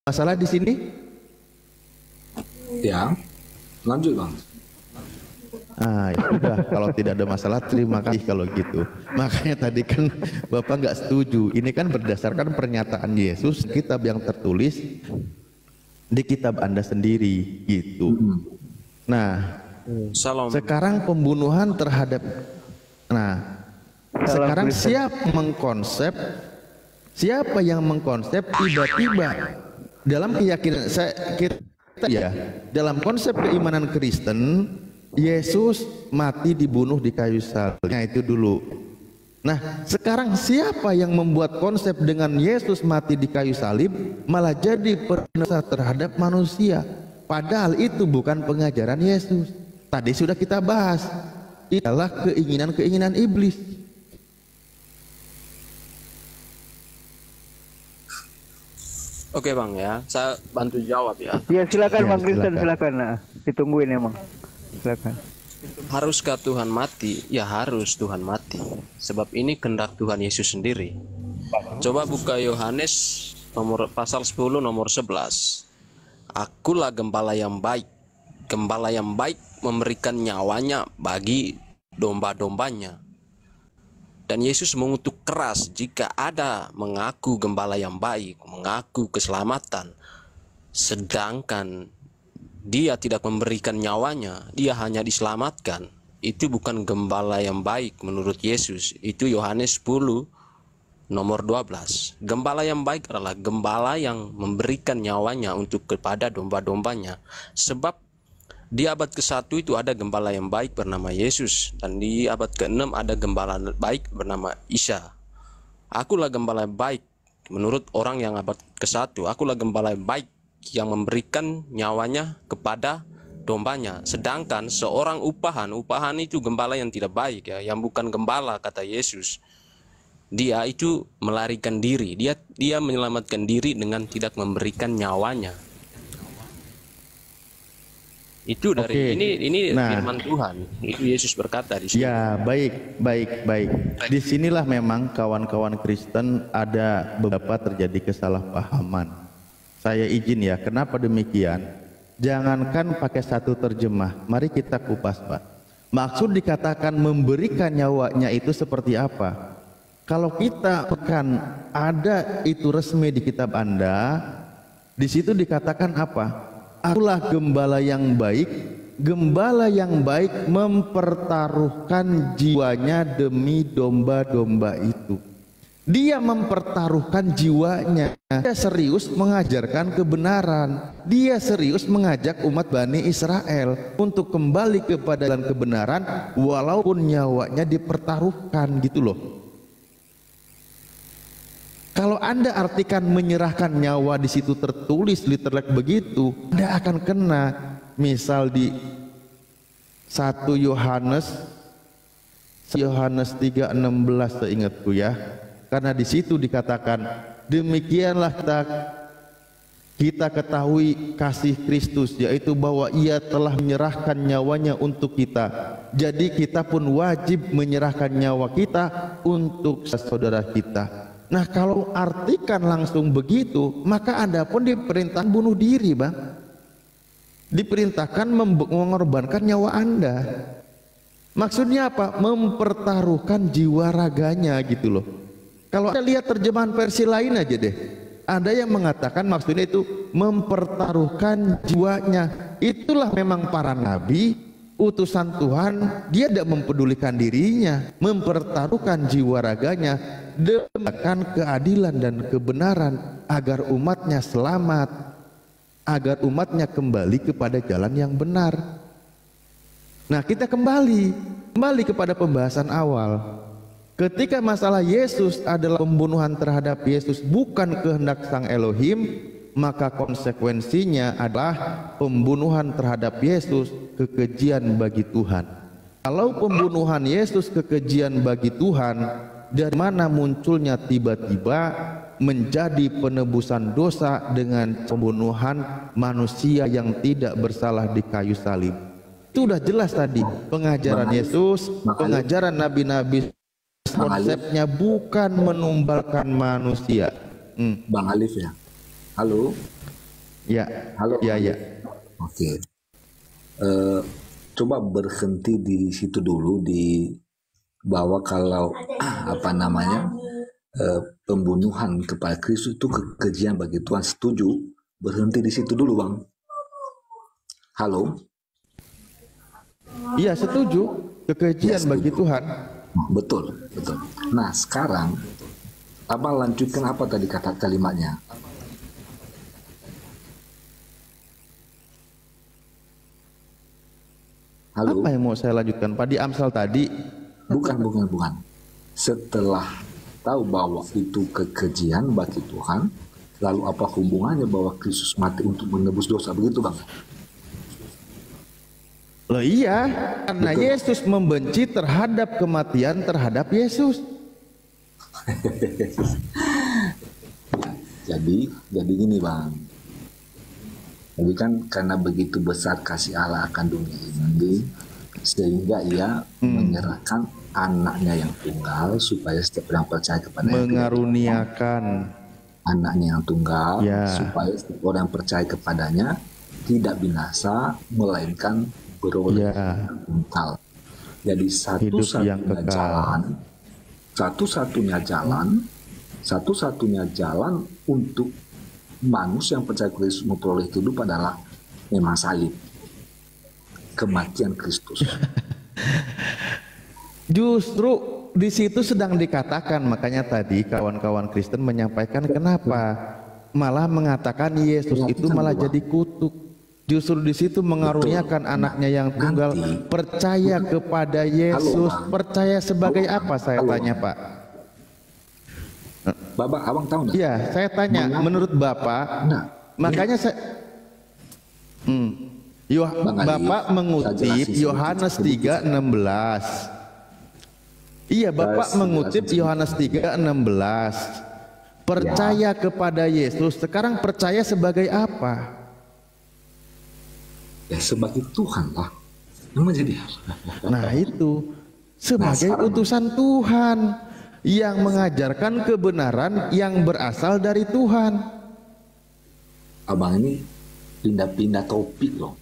masalah di sini? Ya, lanjut Bang. Ah, ya sudah, kalau tidak ada masalah terima kasih kalau gitu. Makanya tadi kan Bapak nggak setuju. Ini kan berdasarkan pernyataan Yesus, kitab yang tertulis di kitab Anda sendiri gitu. Nah, Salam. sekarang pembunuhan terhadap, nah sekarang siapa yang mengkonsep tiba-tiba dalam keyakinan kita ya, dalam konsep keimanan Kristen, Yesus mati dibunuh di kayu salib. Nah itu dulu. Nah sekarang siapa yang membuat konsep dengan Yesus mati di kayu salib malah jadi penusa terhadap manusia? Padahal itu bukan pengajaran Yesus. Tadi sudah kita bahas. Itulah keinginan-keinginan iblis. Oke Bang ya, saya bantu jawab ya. Ya silakan Ya, Bang Kristen, silakan. silakan. Nah, ditungguin emang. Silakan. Haruskah Tuhan mati? Ya harus Tuhan mati. Sebab ini kehendak Tuhan Yesus sendiri. Coba buka Yohanes pasal 10 nomor 11. Akulah gembala yang baik. Gembala yang baik memberikan nyawanya bagi domba-dombanya. Dan Yesus mengutuk keras jika ada mengaku gembala yang baik, mengaku keselamatan, sedangkan dia tidak memberikan nyawanya, dia hanya diselamatkan. Itu bukan gembala yang baik menurut Yesus. Itu Yohanes 10 nomor 12. Gembala yang baik adalah gembala yang memberikan nyawanya untuk kepada domba-dombanya. Sebab di abad ke-1 itu ada gembala yang baik bernama Yesus, dan di abad ke-6 ada gembala baik bernama Isa. Akulah gembala yang baik menurut orang yang abad ke-1. Akulah gembala yang baik yang memberikan nyawanya kepada dombanya. Sedangkan seorang upahan itu gembala yang tidak baik ya, yang bukan gembala kata Yesus. Dia itu melarikan diri, dia menyelamatkan diri dengan tidak memberikan nyawanya. Itu dari ini firman Tuhan. Itu Yesus berkata di sini. Ya, baik. Disinilah memang kawan-kawan Kristen ada beberapa terjadi kesalahpahaman. Saya izin ya, kenapa demikian? Jangankan pakai satu terjemah, mari kita kupas Pak. Maksud dikatakan memberikan nyawanya itu seperti apa? Kalau kita akan ada itu resmi di kitab Anda, di situ dikatakan apa? Akulah gembala yang baik. Gembala yang baik mempertaruhkan jiwanya demi domba-domba itu. Dia mempertaruhkan jiwanya. Dia serius mengajarkan kebenaran. Dia serius mengajak umat Bani Israel untuk kembali kepada jalan kebenaran walaupun nyawanya dipertaruhkan gitu loh. Kalau Anda artikan menyerahkan nyawa, di situ tertulis literal begitu, Anda akan kena. Misal di 1 Yohanes 3:16 seingatku ya. Karena di situ dikatakan demikianlah kita ketahui kasih Kristus, yaitu bahwa Ia telah menyerahkan nyawanya untuk kita. Jadi kita pun wajib menyerahkan nyawa kita untuk saudara kita. Nah kalau artikan langsung begitu, maka Anda pun diperintahkan bunuh diri Bang. Diperintahkan mengorbankan nyawa Anda. Maksudnya apa? Mempertaruhkan jiwa raganya gitu loh. Kalau Anda lihat terjemahan versi lain aja deh, ada yang mengatakan maksudnya itu mempertaruhkan jiwanya. Itulah memang para nabi, utusan Tuhan, dia tidak mempedulikan dirinya, mempertaruhkan jiwa raganya demi keadilan dan kebenaran agar umatnya selamat, agar umatnya kembali kepada jalan yang benar. Nah kita kembali kepada pembahasan awal. Ketika masalah Yesus adalah pembunuhan terhadap Yesus bukan kehendak Sang Elohim, maka konsekuensinya adalah pembunuhan terhadap Yesus kekejian bagi Tuhan. Kalau pembunuhan Yesus kekejian bagi Tuhan, dari mana munculnya tiba-tiba menjadi penebusan dosa dengan pembunuhan manusia yang tidak bersalah di kayu salib? Itu udah jelas tadi pengajaran Yesus, pengajaran nabi-nabi. Konsepnya bukan menumbalkan manusia. Bang Alif ya. Halo. Ya, Halo. ya, ya. Oke. Coba berhenti di situ dulu, di bahwa kalau apa namanya pembunuhan kepada Kristus itu kekejian bagi Tuhan, setuju? Berhenti di situ dulu, Bang. Halo. Iya, setuju. Kekejian Ya, bagi setuju. Tuhan. Betul, betul. Nah, sekarang Abang lanjutkan apa tadi kata kalimatnya? Halo. Apa yang mau saya lanjutkan? Pak di Amsal tadi. Bukan. Setelah tahu bahwa itu kekejian bagi Tuhan, lalu apa hubungannya bahwa Kristus mati untuk menebus dosa, begitu Bang? Loh iya, karena Betul. Yesus membenci terhadap kematian terhadap Yesus. Jadi gini Bang. Jadi kan karena begitu besar kasih Allah akan dunia ini, sehingga ia menyerahkan anaknya yang tunggal supaya setiap orang percaya kepada Mengaruniakan. anaknya yang tunggal, Ya. supaya setiap orang percaya kepadanya tidak binasa melainkan beroleh Ya. yang kekal. Jadi Hidup yang kekal. satu-satunya jalan untuk manusia yang percaya Kristus memperoleh hidup adalah memang salib, kematian Kristus. Justru di situ sedang dikatakan, makanya tadi kawan-kawan Kristen menyampaikan kenapa malah mengatakan Yesus itu malah jadi kutuk. Justru di situ mengaruniakan anaknya yang tunggal, Nanti, percaya kepada Yesus. Bang. Percaya sebagai apa saya Halo, tanya Pak? Bapak, abang tahu nggak? Iya, saya tanya menurut Bapak, Nah, makanya saya Bang Ali, Bapak saya mengutip jelasin Yohanes sedikit. 3:16. Iya, Bapak Saya mengutip jelasin Yohanes 3:16. Percaya kepada Yesus. Sekarang percaya sebagai apa? Ya sebagai Tuhan lah. Memang jadi Nah, itu sebagai sekarang- utusan Tuhan yang mengajarkan kebenaran yang berasal dari Tuhan. abang ini pindah-pindah topik loh.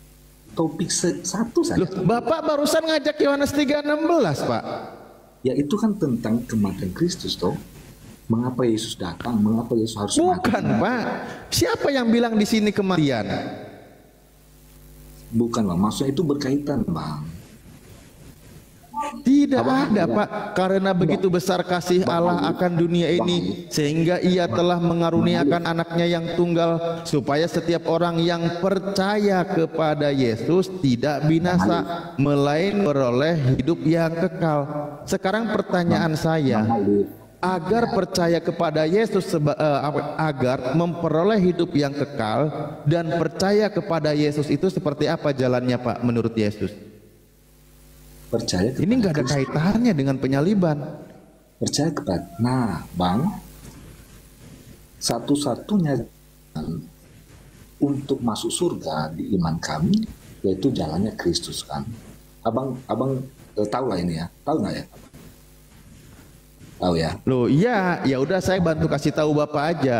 Topik satu saja. Loh, Bapak barusan ngajak Yohanes 3:16, Pak. Ya itu kan tentang kematian Kristus toh. Mengapa Yesus datang? Mengapa Yesus harus mati? Bukan, Pak. Siapa yang bilang di sini kematian? Bukan Bang, maksudnya itu berkaitan Bang. Tidak Abang ada, bilang, Pak. Karena begitu besar kasih Allah akan dunia ini, sehingga Ia telah mengaruniakan anaknya yang tunggal, supaya setiap orang yang percaya kepada Yesus tidak binasa, melainkan beroleh hidup yang kekal. Sekarang pertanyaan saya, agar percaya kepada Yesus agar memperoleh hidup yang kekal dan percaya kepada Yesus itu seperti apa jalannya, Pak, menurut Yesus? Percaya kepada Ini nggak ada Kristus. kaitannya dengan penyaliban. Percaya kepada. Nah, Bang, satu-satunya jalan untuk masuk surga di iman kami yaitu jalannya Kristus kan. Abang tahu lah ini ya. Tahu nggak ya? Tahu ya. Loh, iya, ya udah saya bantu kasih tahu Bapak aja.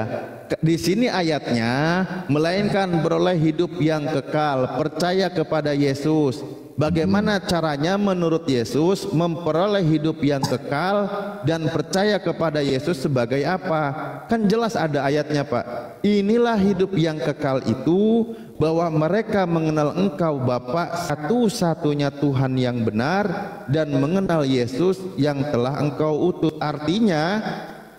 Di sini ayatnya melainkan beroleh hidup yang kekal, percaya kepada Yesus. Bagaimana caranya menurut Yesus memperoleh hidup yang kekal dan percaya kepada Yesus sebagai apa? Kan jelas ada ayatnya, Pak. Inilah hidup yang kekal itu, bahwa mereka mengenal Engkau Bapa satu-satunya Tuhan yang benar dan mengenal Yesus yang telah Engkau utus. Artinya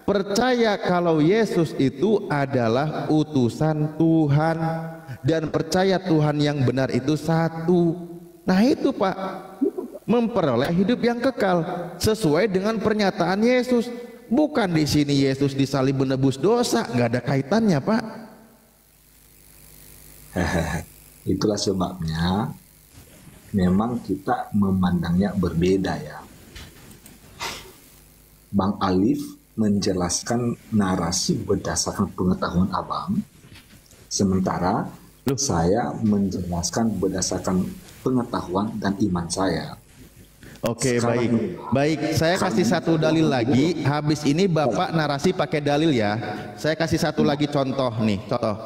percaya kalau Yesus itu adalah utusan Tuhan dan percaya Tuhan yang benar itu satu. Nah itu, Pak, memperoleh hidup yang kekal sesuai dengan pernyataan Yesus. Bukan di sini Yesus disalib menebus dosa, nggak ada kaitannya, Pak. Itulah sebabnya memang kita memandangnya berbeda ya. Bang Alif menjelaskan narasi berdasarkan pengetahuan abang, sementara saya menjelaskan berdasarkan pengetahuan dan iman saya. Oke, Sekarang baik. ini, Baik, saya kasih satu dalil lagi. Habis ini Bapak narasi pakai dalil ya. Saya kasih satu lagi contoh nih, contoh.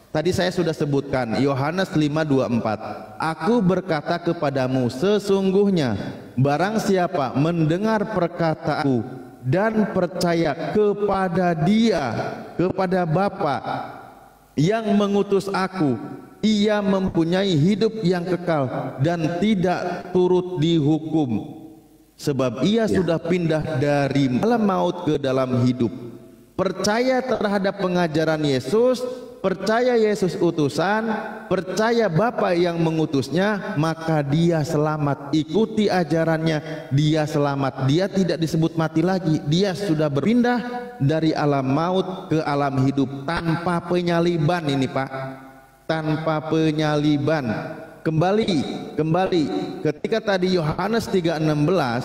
Tadi saya sudah sebutkan Yohanes 5:24. Aku berkata kepadamu, sesungguhnya barang siapa mendengar perkataanku dan percaya kepada Dia, kepada Bapa yang mengutus aku, ia mempunyai hidup yang kekal dan tidak turut dihukum, sebab ia sudah pindah dari dalam maut ke dalam hidup. Percaya terhadap pengajaran Yesus, percaya Yesus utusan, percaya Bapa yang mengutusnya, maka dia selamat. Ikuti ajarannya, dia selamat. Dia tidak disebut mati lagi, dia sudah berpindah dari alam maut ke alam hidup tanpa penyaliban. Ini Pak, tanpa penyaliban. Kembali ketika tadi Yohanes 3:16,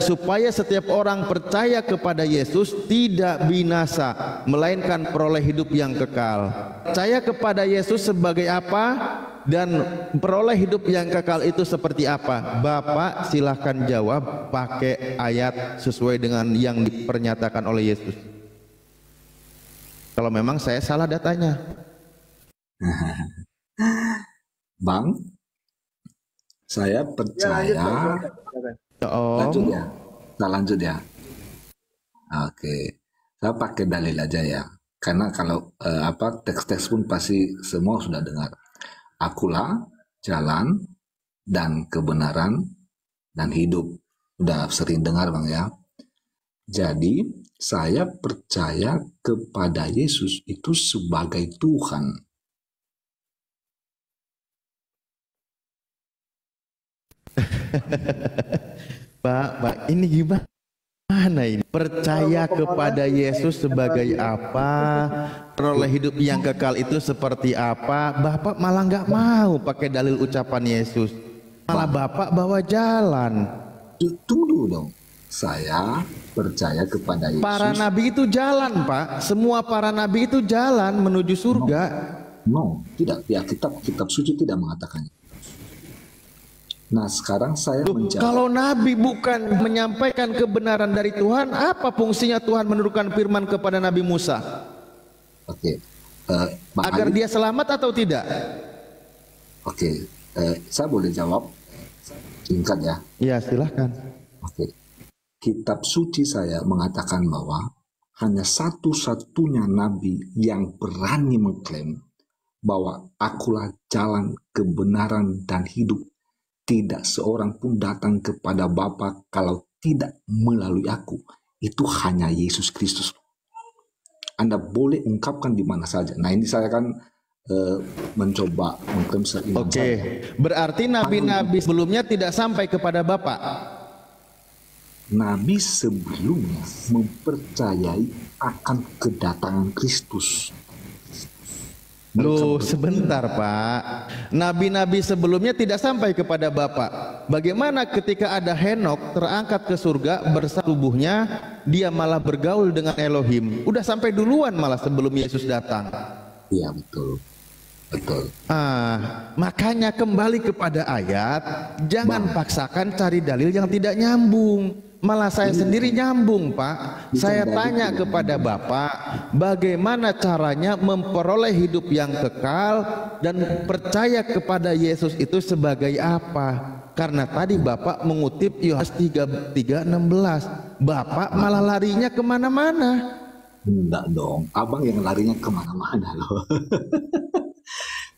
supaya setiap orang percaya kepada Yesus tidak binasa, melainkan peroleh hidup yang kekal. Percaya kepada Yesus sebagai apa dan peroleh hidup yang kekal itu seperti apa? Bapak silahkan jawab pakai ayat sesuai dengan yang dipernyatakan oleh Yesus. Kalau memang saya salah datanya. Bang, saya percaya. Lanjut ya, kita lanjut ya. Oke, saya pakai dalil aja ya, karena kalau teks-teks pun pasti semua sudah dengar. Akulah jalan dan kebenaran dan hidup, udah sering dengar Bang ya. Jadi saya percaya kepada Yesus itu sebagai Tuhan. Pak, ini gimana ini? Percaya kepada Yesus sebagai apa? Peroleh hidup yang kekal itu seperti apa? Bapak malah nggak mau pakai dalil ucapan Yesus. Malah Bapak bawa jalan. Tunggu dong. Saya percaya kepada Yesus. Para nabi itu jalan, Pak. Semua para nabi itu jalan menuju surga. No, tidak. Ya, kitab suci tidak mengatakannya. Nah, sekarang saya menjawab. Kalau Nabi bukan menyampaikan kebenaran dari Tuhan, apa fungsinya Tuhan menurunkan firman kepada Nabi Musa? Oke, agar dia selamat atau tidak? Oke, saya boleh jawab singkat ya? Ya, silahkan. Oke, kitab suci saya mengatakan bahwa hanya satu-satunya Nabi yang berani mengklaim bahwa akulah jalan, kebenaran, dan hidup. Tidak seorang pun datang kepada Bapa kalau tidak melalui aku. Itu hanya Yesus Kristus. Anda boleh ungkapkan di mana saja. Nah, ini saya kan mencoba mengklaim seiman. Oke, berarti nabi-nabi sebelumnya tidak sampai kepada Bapa. Nabi sebelumnya mempercayai akan kedatangan Kristus. Loh, sebentar Pak. Nabi-nabi sebelumnya tidak sampai kepada Bapa. Bagaimana ketika ada Henok terangkat ke surga bersama tubuhnya, dia malah bergaul dengan Elohim. Udah sampai duluan malah sebelum Yesus datang. Iya, betul. Betul. Makanya kembali kepada ayat, jangan paksakan cari dalil yang tidak nyambung. Malah saya sendiri nyambung Pak. Saya tanya kepada Bapak, bagaimana caranya memperoleh hidup yang kekal dan percaya kepada Yesus itu sebagai apa? Karena tadi Bapak mengutip Yohanes 3:16. Bapak malah larinya kemana-mana. Enggak dong, abang yang larinya kemana-mana loh.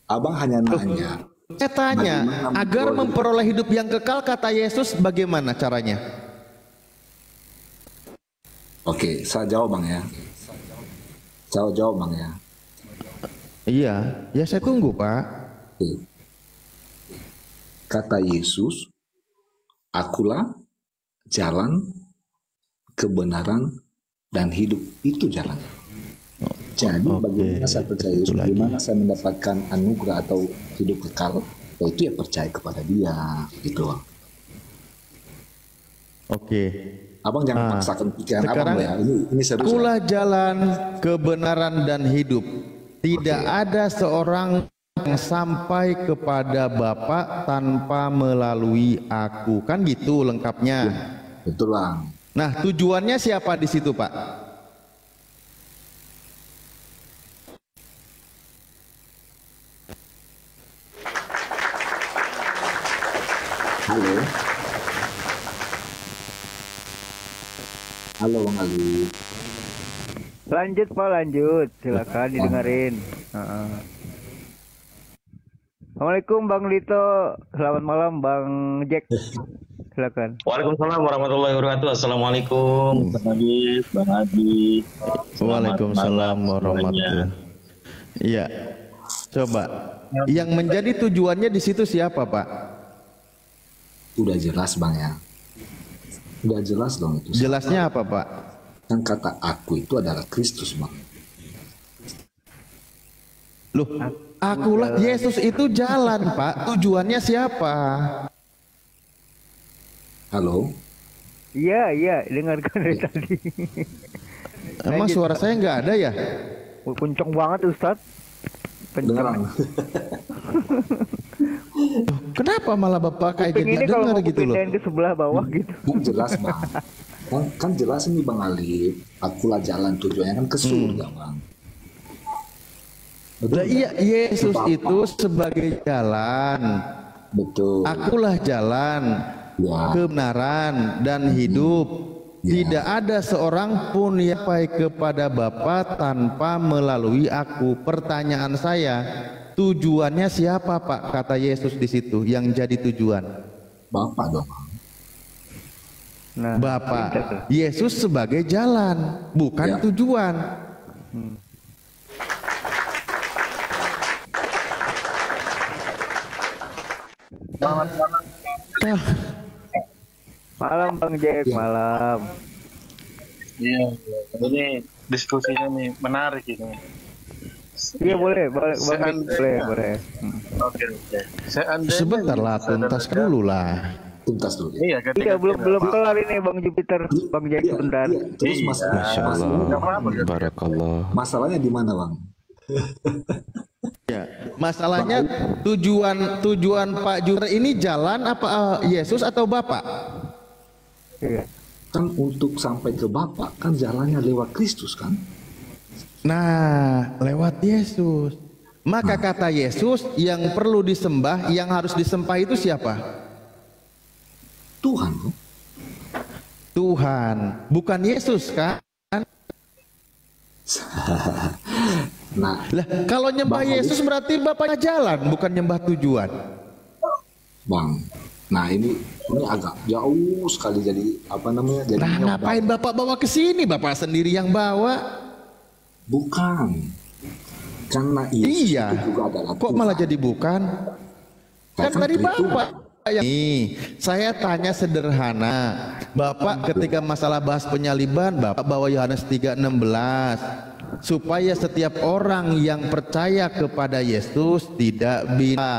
Abang hanya nanya. Saya tanya, agar memperoleh hidup yang kekal kata Yesus bagaimana caranya? Oke, saya jawab Bang ya. Saya jawab Bang ya. Iya, ya saya tunggu Pak. Oke. Kata Yesus, akulah jalan, kebenaran, dan hidup. Itu jalan. Jadi bagaimana saya percaya Yesus, bagaimana saya mendapatkan anugerah atau hidup kekal, itu ya percaya kepada Dia, gitu. Oke. Abang jangan paksakan pikiran sekarang, abang ya. Ini serius. Akulah jalan, kebenaran, dan hidup. Tidak ada seorang yang sampai kepada Bapa tanpa melalui aku. Kan gitu lengkapnya. Ya, betul Bang. Nah, tujuannya siapa di situ Pak? Halo, halo Bang Ali. Lanjut Pak, lanjut. Silakan didengerin. Assalamualaikum Bang Lito. Selamat malam Bang Jack. Silakan. Waalaikumsalam warahmatullahi wabarakatuh. Assalamualaikum Bang Adi, Bang Adi. Waalaikumsalam warahmatullahi. Iya. Coba. Yang menjadi tujuannya di situ siapa, Pak? Udah jelas Bang ya. Udah jelas dong itu. Jelasnya apa, Pak? Kan kata aku itu adalah Kristus Bang. Loh, akulah Yesus itu jalan, Pak. Tujuannya siapa? Halo. Iya, dengarkan dari tadi. Emang suara saya nggak ada ya? Kenceng banget Ustaz. Dengar. Kenapa malah Bapak kayak Kuping gitu ini kalau dengar mau gitu loh? kupindahin ke sebelah bawah gitu. Jelas Bang. Kan jelas ini Bang Ali. Akulah jalan, tujuannya kan ke surga Bang. Nah, iya, Yesus itu sebagai jalan. Betul. Akulah jalan, Ya. kebenaran dan hidup. Tidak ada seorang pun yang sampai kepada Bapa tanpa melalui aku. Pertanyaan saya, tujuannya siapa, Pak? Kata Yesus di situ yang jadi tujuan. Bapak dong. Nah, Bapak. Yesus sebagai jalan, bukan Ya. tujuan. malam Bang Jack, malam. Iya, ini diskusinya nih menarik ini. Iya boleh Bang Jack, boleh. Oke. Seandainya Sebentar lah, tuntas dulu lah. Tuntas dulu. Iya, Iya belum kelar ini Bang Jupiter, Bang Jack sebentar. Terus Masya Allah, barakallah. masalahnya di mana Bang? Ya, masalahnya tujuan Pak Jupiter ini jalan apa Yesus atau Bapak? Iya. Kan untuk sampai ke Bapak kan jalannya lewat Kristus kan? Nah, lewat Yesus. Maka kata Yesus yang perlu disembah, yang harus disembah itu siapa? Tuhan Bang. Tuhan, bukan Yesus kan? Nah, Lah, kalau nyembah Bang Yesus berarti Bapaknya jalan, bukan nyembah tujuan. Bang. Nah, ini agak jauh sekali jadi apa namanya? Jadi Nah, ngapain Bapak bawa ke sini? Bapak sendiri yang bawa. bukan. Karena Yesus Iya. itu juga adalah Kok Tuhan. malah jadi bukan? Kan tadi Trituhan. Bapak yang nih, saya tanya sederhana. Bapak ketika masalah bahas penyaliban, Bapak bawa Yohanes 3:16 supaya setiap orang yang percaya kepada Yesus tidak bisa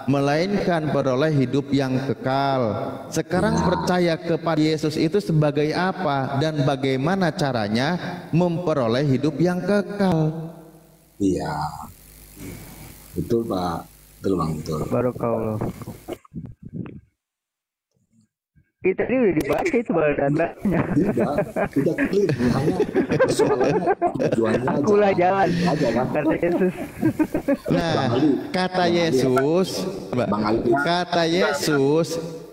melainkan beroleh hidup yang kekal. Sekarang percaya kepada Yesus itu sebagai apa dan bagaimana caranya memperoleh hidup yang kekal? Iya. Betul Pak. Betul Bang, betul. Barakallah. Kita ini udah dibaca itu datanya. Tidak, tidak clear. Hanya persoalannya tujuannya Akulah jalan. aja kan. Kata Yesus. Nah, kata Yesus,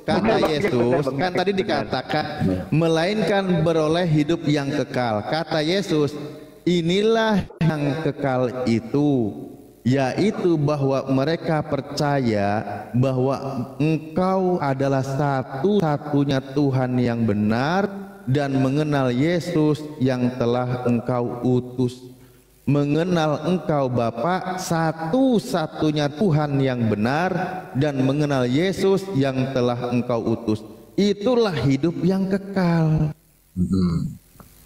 kata Yesus, kan tadi dikatakan melainkan beroleh hidup yang kekal. Kata Yesus, inilah yang kekal itu, yaitu bahwa mereka percaya bahwa Engkau adalah satu-satunya Tuhan yang benar dan mengenal Yesus yang telah Engkau utus. Mengenal Engkau Bapa, satu-satunya Tuhan yang benar, dan mengenal Yesus yang telah Engkau utus. Itulah hidup yang kekal.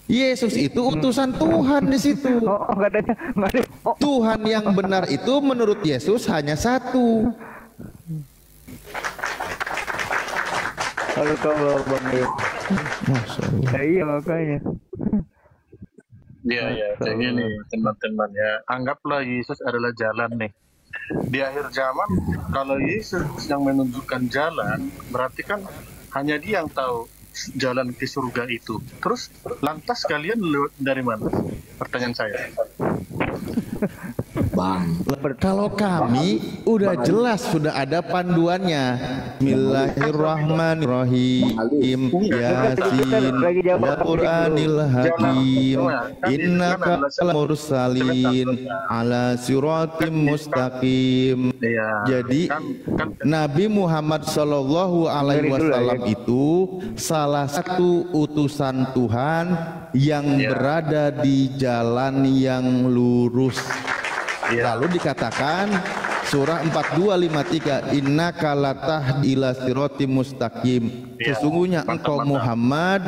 Yesus itu utusan Tuhan di situ. Oh katanya nggak ada. Oh, Tuhan yang benar itu menurut Yesus hanya satu. kalau Bang Jack. Masya Allah. Ya, iya makanya. Iya, kayak gini teman-teman ya. Anggaplah Yesus adalah jalan nih. Di akhir zaman, kalau Yesus yang menunjukkan jalan, berarti kan hanya Dia yang tahu jalan ke surga itu. Terus lantas kalian lewat dari mana? Pertanyaan saya. Bang, Kalau kami udah jelas sudah ada panduannya. Bismillahirrahmanirrahim. Yasin wal Qur'anil Hakim. Innaka mursalin ala siratim mustaqim. Jadi Nabi Muhammad Shallallahu Alaihi Wasallam itu salah satu utusan Tuhan yang berada di jalan yang lurus. Lalu dikatakan surah 4253, innaka latahdi ila siratim mustaqim. Sesungguhnya engkau Muhammad,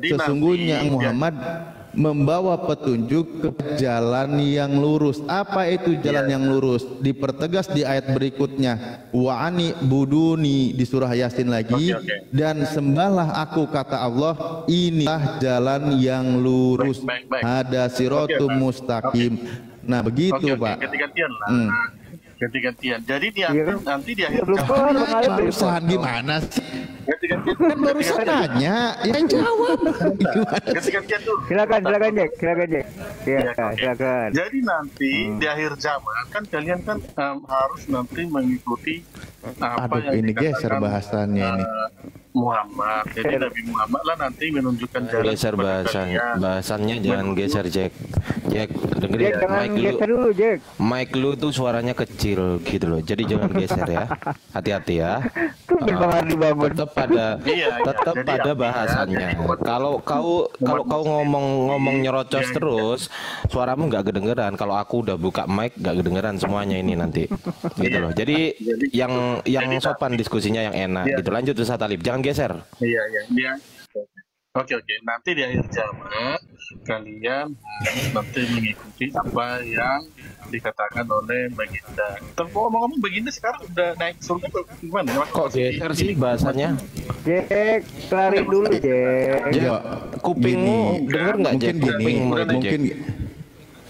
sesungguhnya Muhammad membawa petunjuk ke jalan yang lurus. Apa itu jalan yang lurus? Dipertegas di ayat berikutnya, wa'ani buduni di surah Yasin lagi, dan sembahlah aku, kata Allah, inilah jalan yang lurus, ada siratum mustaqim. Nah begitu Pak. Ganti-gantian lah. Ganti-gantian. Jadi nanti di akhir barusan gimana sih? ganti-gantian. Kan barusan nanya, yang jawab. Ganti-gantian dulu. Silakan Jack. Ya, Silakan. Jadi nanti di akhir zaman kan kalian kan harus nanti mengikuti apa Aduh, yang ini dikatakan geser bahasannya ini. Muhammad. Jadi Nabi Muhammad lah nanti menunjukkan jalan Geser kepada kalian. bahasannya jangan geser Jack. Jack dengerin Jack, ya, jangan mic lu, geser dulu Jack. mic lu tuh suaranya kecil gitu loh. Jadi jangan geser ya. Hati-hati ya. Jangan dibangun. Tetap pada Iya, tetap jadi pada artinya, bahasannya. jadi Kalau kau ngomong nyerocos Iya, terus, suaramu nggak kedengeran. Kalau aku udah buka mic nggak kedengeran semuanya ini nanti. Gitu loh. Jadi yang sopan diskusinya yang enak gitu. Lanjut Ustaz Talib, jangan geser. Iya. Oke. Nanti di akhir zaman kalian nanti mengikuti apa yang dikatakan oleh Baginda. Tapi ngomong-ngomong Baginda sekarang udah naik surga atau gimana? Kok geser sih bahasannya? Jack, kelarin dulu Jack. Ya, kupingmu denger nggak Mungkin Jack? gini, Kupingmu itu, Jack. mungkin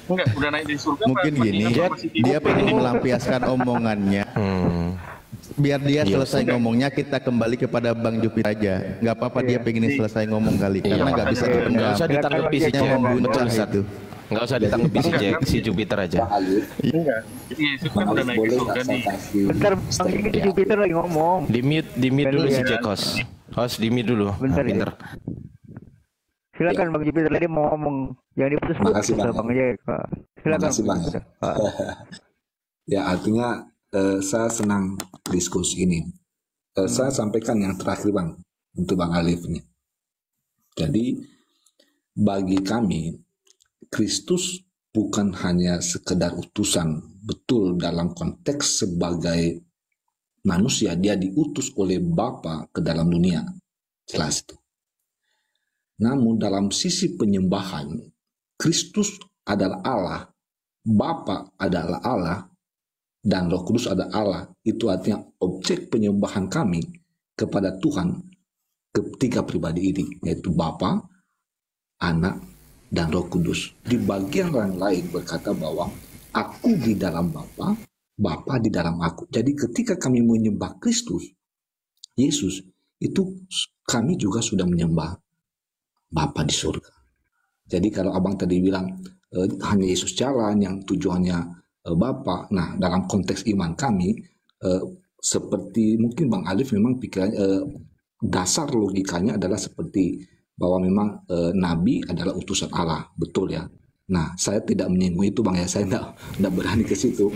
Enggak, udah naik di surga. mungkin apa gini, Baginda masih di- dia pengen melampiaskan omongannya. Biar dia selesai ngomongnya, kita kembali kepada Bang Jupiter aja. Nggak apa-apa dia pengen selesai ngomong kali, karena nggak bisa Nggak dipendam. usah ditanggapi si Yang Jack. membuncah Betul, Ustaz. itu. Nggak usah ditanggapi si Jack, si Jupiter aja. Alif, Enggak. Iya, itu kan udah naik di boleh surga nggak saya nih. kasih Bentar, Bang ini Jupiter lagi ngomong. Di mute dulu si ya. Jack host. Host di mute dulu. Bentar, ya. Pinter. Silakan Bang Jupiter, tadi mau ngomong. Jangan diputus-putus Makasih, Bang. Bang Jack. Silakan. Makasih, Bang. Ya, artinya saya senang diskusi ini. Saya sampaikan yang terakhir Bang, untuk Bang Alif nih. Jadi bagi kami Kristus bukan hanya sekedar utusan, betul dalam konteks sebagai manusia dia diutus oleh Bapa ke dalam dunia, jelas itu. Namun dalam sisi penyembahan, Kristus adalah Allah, Bapa adalah Allah, dan Roh Kudus adalah Allah. Itu artinya objek penyembahan kami kepada Tuhan ketiga pribadi ini, yaitu Bapa, Anak, dan Roh Kudus. Di bagian yang lain berkata bahwa aku di dalam Bapa, Bapa di dalam aku. Jadi ketika kami menyembah Kristus, Yesus, itu kami juga sudah menyembah Bapa di surga. Jadi kalau abang tadi bilang hanya Yesus jalan yang tujuannya Bapa, nah dalam konteks iman kami seperti mungkin Bang Alif memang pikiran dasar logikanya adalah seperti bahwa memang Nabi adalah utusan Allah, betul ya. Nah saya tidak menyinggung itu Bang ya, saya tidak berani ke situ.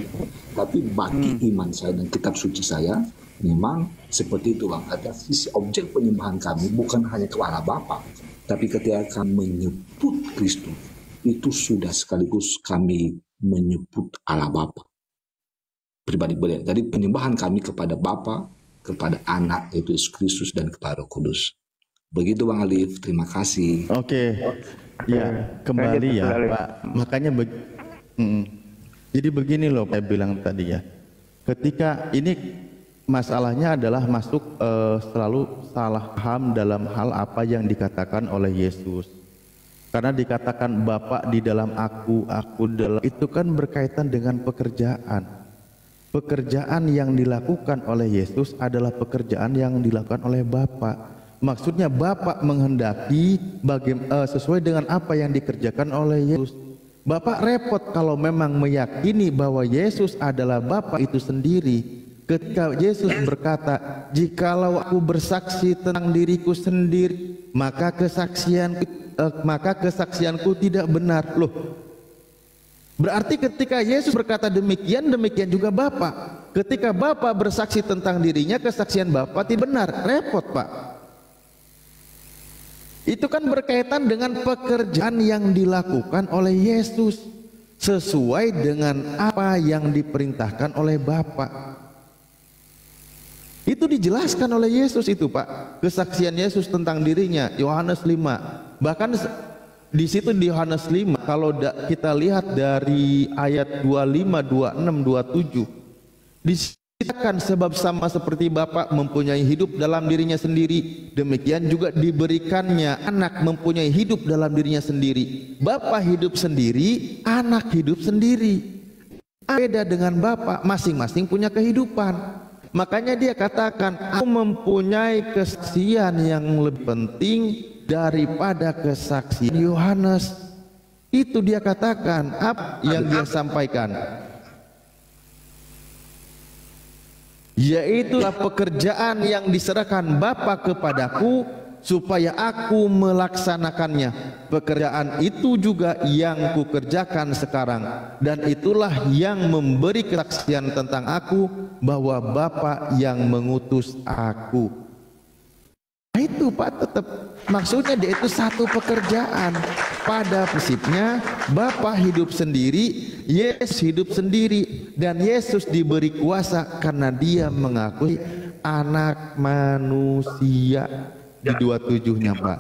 Tapi bagi iman saya dan kitab suci saya memang seperti itu Bang. Ada sisi objek penyembahan kami bukan hanya kepada Bapa, tapi ketika kami menyebut Kristus itu sudah sekaligus kami menyebut Allah Bapa pribadi beliau. Jadi penyembahan kami kepada Bapa, kepada Anak yaitu Yesus Kristus dan kepada Roh Kudus. Begitu Bang Alif, terima kasih. Oke, ya kembali ya Pak. Makanya jadi begini loh Pak bilang tadi ya. Ketika ini masalahnya adalah masuk selalu salah paham dalam hal apa yang dikatakan oleh Yesus. Karena dikatakan Bapa di dalam aku dalam, itu kan berkaitan dengan pekerjaan. Pekerjaan yang dilakukan oleh Yesus adalah pekerjaan yang dilakukan oleh Bapa. Maksudnya Bapa menghendaki sesuai dengan apa yang dikerjakan oleh Yesus. Bapak repot kalau memang meyakini bahwa Yesus adalah Bapa itu sendiri. Ketika Yesus berkata, jikalau aku bersaksi tentang diriku sendiri, maka kesaksianku tidak benar. Loh, berarti ketika Yesus berkata demikian, demikian juga Bapa. Ketika Bapa bersaksi tentang dirinya, kesaksian Bapa tidak benar. Repot, Pak. Itu kan berkaitan dengan pekerjaan yang dilakukan oleh Yesus sesuai dengan apa yang diperintahkan oleh Bapa. Itu dijelaskan oleh Yesus itu, Pak. Kesaksian Yesus tentang dirinya, Yohanes 5. Bahkan di situ di Yohanes 5, kalau kita lihat dari ayat 25, 26, 27, disebutkan sebab sama seperti Bapa mempunyai hidup dalam dirinya sendiri, demikian juga diberikannya anak mempunyai hidup dalam dirinya sendiri. Bapa hidup sendiri, anak hidup sendiri. Beda dengan Bapa, masing-masing punya kehidupan. Makanya dia katakan, aku mempunyai kesaksian yang lebih penting daripada kesaksian Yohanes. Itu dia katakan, apa yang dia sampaikan, yaitu pekerjaan yang diserahkan Bapa kepadaku supaya aku melaksanakannya. Pekerjaan itu juga yang kukerjakan sekarang, dan itulah yang memberi kesaksian tentang aku bahwa Bapa yang mengutus aku. Nah, itu Pak, tetap maksudnya dia itu satu pekerjaan. Pada prinsipnya Bapa hidup sendiri, Yesus hidup sendiri, dan Yesus diberi kuasa karena dia mengakui anak manusia di 27-nya, Pak.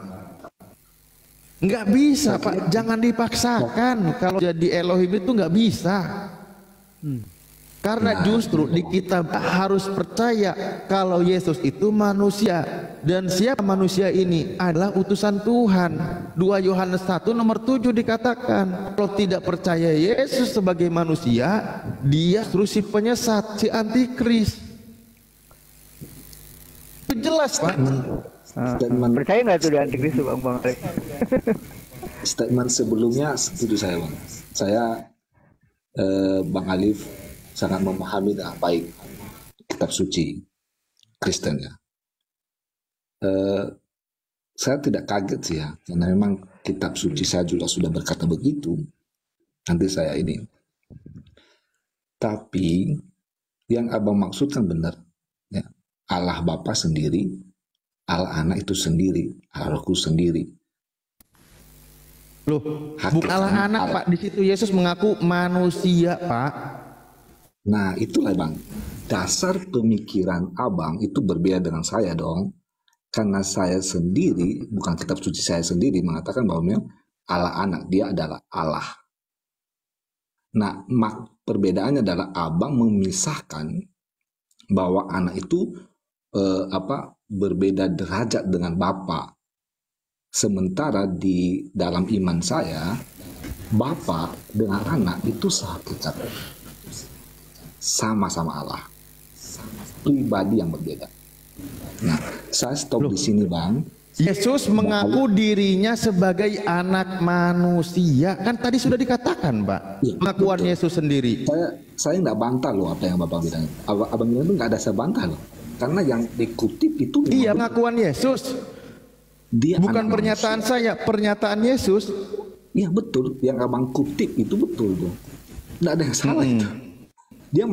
Nggak bisa, Pak, jangan dipaksakan. Kalau jadi Elohim itu nggak bisa. Karena justru di kita harus percaya kalau Yesus itu manusia, dan siapa manusia ini adalah utusan Tuhan. 2 Yohanes 1 nomor 7 dikatakan, kalau tidak percaya Yesus sebagai manusia, dia terus si penyesat, si antikris. Itu jelas, Pak. Percaya nggak tuh di antikris, Bang Alex? Statement sebelumnya setuju saya, Bang. Saya Bang Alif sangat memahami dengan baik kitab suci Kristen ya. Saya tidak kaget sih ya, karena memang kitab suci saya juga sudah berkata begitu. Nanti saya ini. Tapi yang abang maksudkan benar, ya. Allah Bapa sendiri, Allah Anak itu sendiri, Allah Roh Kudus sendiri. Loh, bukan Allah Anak, Pak. Di situ Yesus mengaku manusia, Pak. Nah, itulah Bang. Dasar pemikiran abang itu berbeda dengan saya dong. Karena saya sendiri, bukan kitab suci saya sendiri, mengatakan bahwa memang Allah Anak, dia adalah Allah. Nah, perbedaannya adalah abang memisahkan bahwa anak itu berbeda derajat dengan Bapa. Sementara di dalam iman saya, Bapa dengan anak itu sehakikat, sama-sama Allah, pribadi yang berbeda. Nah, saya stop di sini, Bang. Yesus mengaku dirinya sebagai anak manusia, kan tadi sudah dikatakan, Pak. Ya, pengakuan betul. Yesus sendiri. Saya nggak bantah loh apa yang Bapak bilang. Abang bilang itu nggak ada saya bantah loh. Karena yang dikutip itu iya, pengakuan Yesus. Dia bukan pernyataan manusia. Saya, pernyataan Yesus. Iya betul, yang abang kutip itu betul tuh. Nggak ada yang salah itu. Dia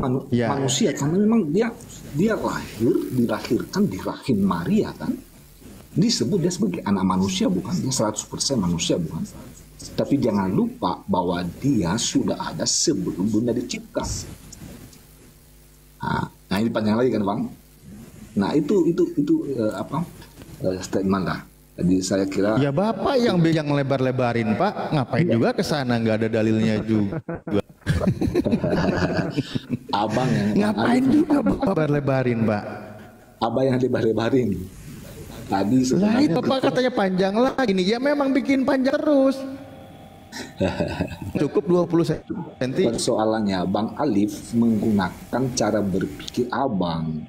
manusia karena memang dia dilahirkan di rahim Maria kan. Disebut dia sebagai anak manusia, bukan dia 100% manusia, bukan. Tapi jangan lupa bahwa dia sudah ada sebelum dunia dicipta. Nah ini panjang lagi kan, Bang. Nah itu statement lah. Jadi saya kira ya Bapak yang lebar-lebarin, Pak. Ngapain juga ke sana, nggak ada dalilnya juga. Abang yang ngapain juga Bapak lebarin, Pak. Abang yang lebar-lebarin. Tadi sebenarnya Bapak katanya panjang lagi nih. Ya memang bikin panjang terus. Cukup 20 cm. Persoalannya Bang Alif menggunakan cara berpikir abang,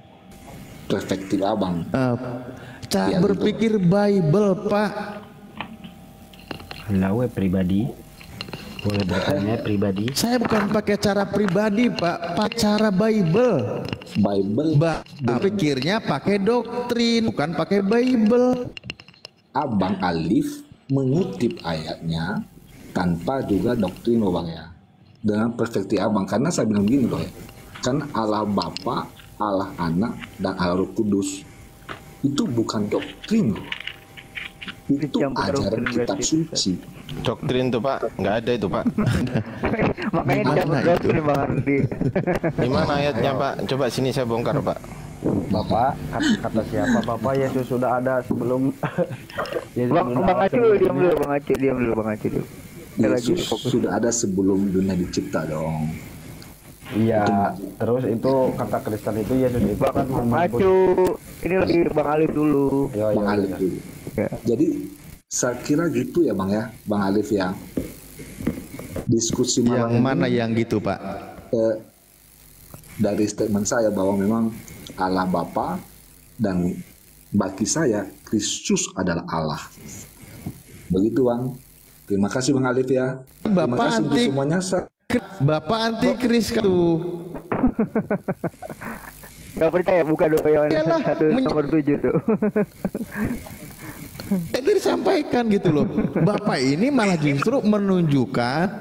perspektif abang. Cara berpikir Bible, Pak. Lawe pribadi. Boleh bertanya pribadi? Saya bukan pakai cara pribadi, Pak, pakai cara Bible. Pikirnya pakai doktrin, bukan pakai Bible. Abang Alif mengutip ayatnya tanpa juga doktrin loh Bang ya. Dengan perspektif Abang, karena saya bilang gini loh ya. Kan Allah Bapa, Allah Anak, dan Allah Roh Kudus itu bukan doktrin loh. Itu ajaran kitab suci. Doktrin tuh Pak, nggak ada itu Pak. Makanya dicampur doktrin Bang Ardi. Di mana ayatnya Pak? Coba sini saya bongkar Pak. Bapak, kata siapa? Bapak Yesus sudah ada sebelum Yesus Bang Acil diam dulu, Bang Acil diam dulu, Bang Acil. Yesus sudah ada sebelum dunia dicipta dong. Iya, terus itu kata Kristen itu Yesus itu kan Acu, ini lagi Bang Alif dulu. Bang Alif dulu. Ya. Jadi saya kira gitu ya Bang ya, Bang Alif ya. Diskusi Yang mana yang gitu Pak? Dari statement saya bahwa memang Allah Bapa dan bagi saya Kristus adalah Allah. Begitu Bang. Terima kasih Bang Alif ya. Terima Bapak kasih untuk anti semuanya. Bapak antikris tuh. Gak percaya, buka doa Yohanes 1 nomor 7 tuh. Tadi disampaikan gitu loh. Bapak ini malah justru menunjukkan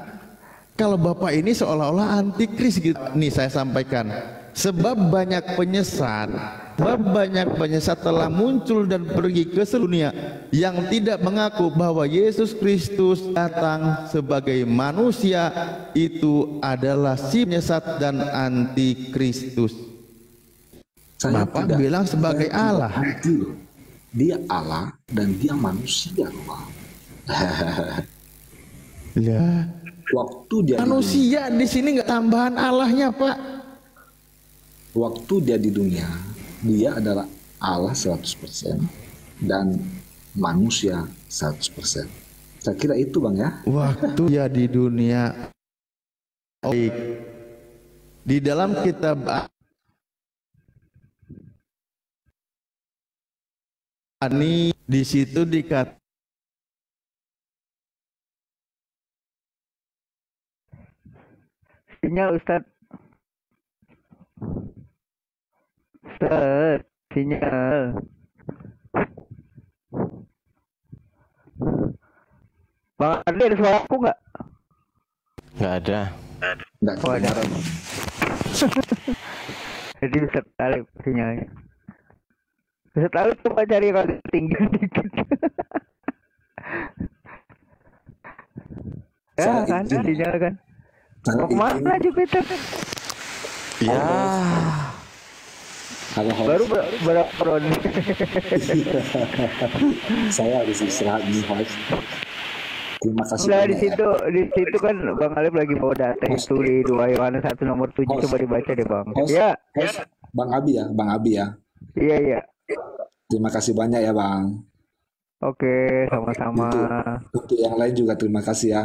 kalau Bapak ini seolah-olah antikris gitu. Nih saya sampaikan. Sebab banyak penyesat telah muncul dan pergi ke seluruh dunia yang tidak mengaku bahwa Yesus Kristus datang sebagai manusia, itu adalah si penyesat dan antikristus. Bapak bilang sebagai Allah. Dia Allah dan dia manusia, Pak. Ya. Waktu dia manusia di sini nggak tambahan Allahnya, Pak. Waktu dia di dunia, dia adalah Allah 100% dan manusia 100%. Saya kira itu Bang ya. Waktu dia di dunia. Baik. Di dalam kitab ini di situ dikatakan sinyal Ustaz, sinyal. Bang Ardi ada suara aku nggak? Nggak ada. Nggak ada. Jadi Ustaz Alif sinyalnya. Ustaz Alif coba cari yang agak tinggi dikit. Ya kan, sinyal kan. Mau kemana Jupiter? Ya. Baru berapa ronde? Saya harus istirahat nih, host. Terima kasih. Nah, di situ kan Bang Alif lagi bawa data itu di 2 Yohanes 1 nomor 7, coba dibaca deh Bang. Ya. Bang Abi ya. Iya. Terima kasih banyak ya Bang. Oke, sama-sama. Untuk yang lain juga terima kasih ya.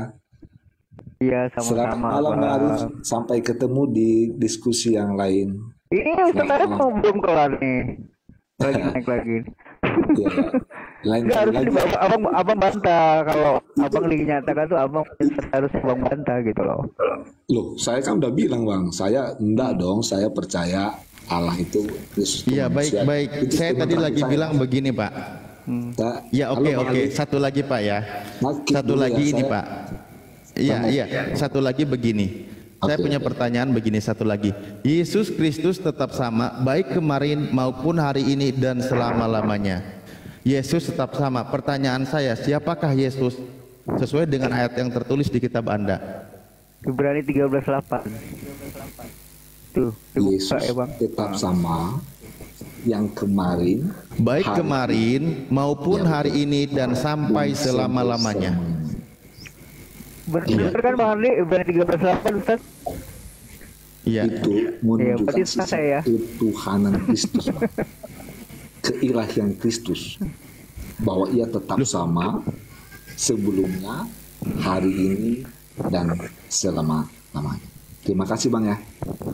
Iya, sama-sama. Selamat malam Bang Arif. Sampai ketemu di diskusi yang lain. Ini Ustaz Arif belum kelar nih. Lagi naik lagi. Ya, lain harus lagi. Abang bantah kalau abang dinyatakan tuh abang harusnya abang bantah gitu loh. Loh, saya kan udah bilang Bang, saya enggak dong, saya percaya Allah itu Kristus. Iya, baik. Saya tadi lagi bilang begini, Pak. Ya, oke. Satu lagi, Pak ya. Satu lagi ini, Pak. Iya. Satu lagi begini. Saya punya pertanyaan begini, satu lagi. Yesus Kristus tetap sama, baik kemarin maupun hari ini dan selama-lamanya. Yesus tetap sama. Pertanyaan saya, siapakah Yesus? Sesuai dengan ayat yang tertulis di kitab Anda. Ibrani 13:8. Tuh, Yesus tetap sama yang kemarin, baik kemarin maupun hari ini dan sampai selama-lamanya. Benar kan Bang Ardi, Ibrani 13:8 Ustaz? Iya. Itu menunjukkan saya. ketuhanan Kristus, keilahian Kristus, bahwa ia tetap sama sebelumnya, hari ini, dan selama-lamanya. Terima kasih Bang ya.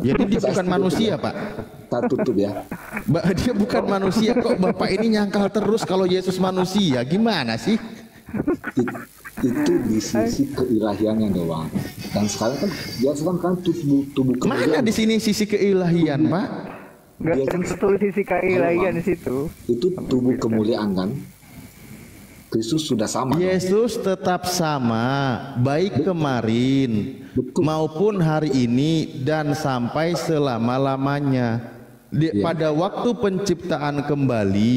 Jadi dia bukan manusia Pak. Kita tutup ya. Dia bukan manusia kok. Bapak ini nyangkal terus kalau Yesus manusia. Gimana sih? itu di sisi keilahiannya doang. Dan sekarang kan dia kan tubuh Mana di sini sisi keilahian, Pak? Nggak Dia ada kan tertulis sisi keilahian di situ. itu tubuh kemuliaan kan. Kristus sudah sama. Yesus tetap sama, baik kemarin Betul. maupun hari ini dan sampai selama-lamanya. Pada waktu penciptaan kembali,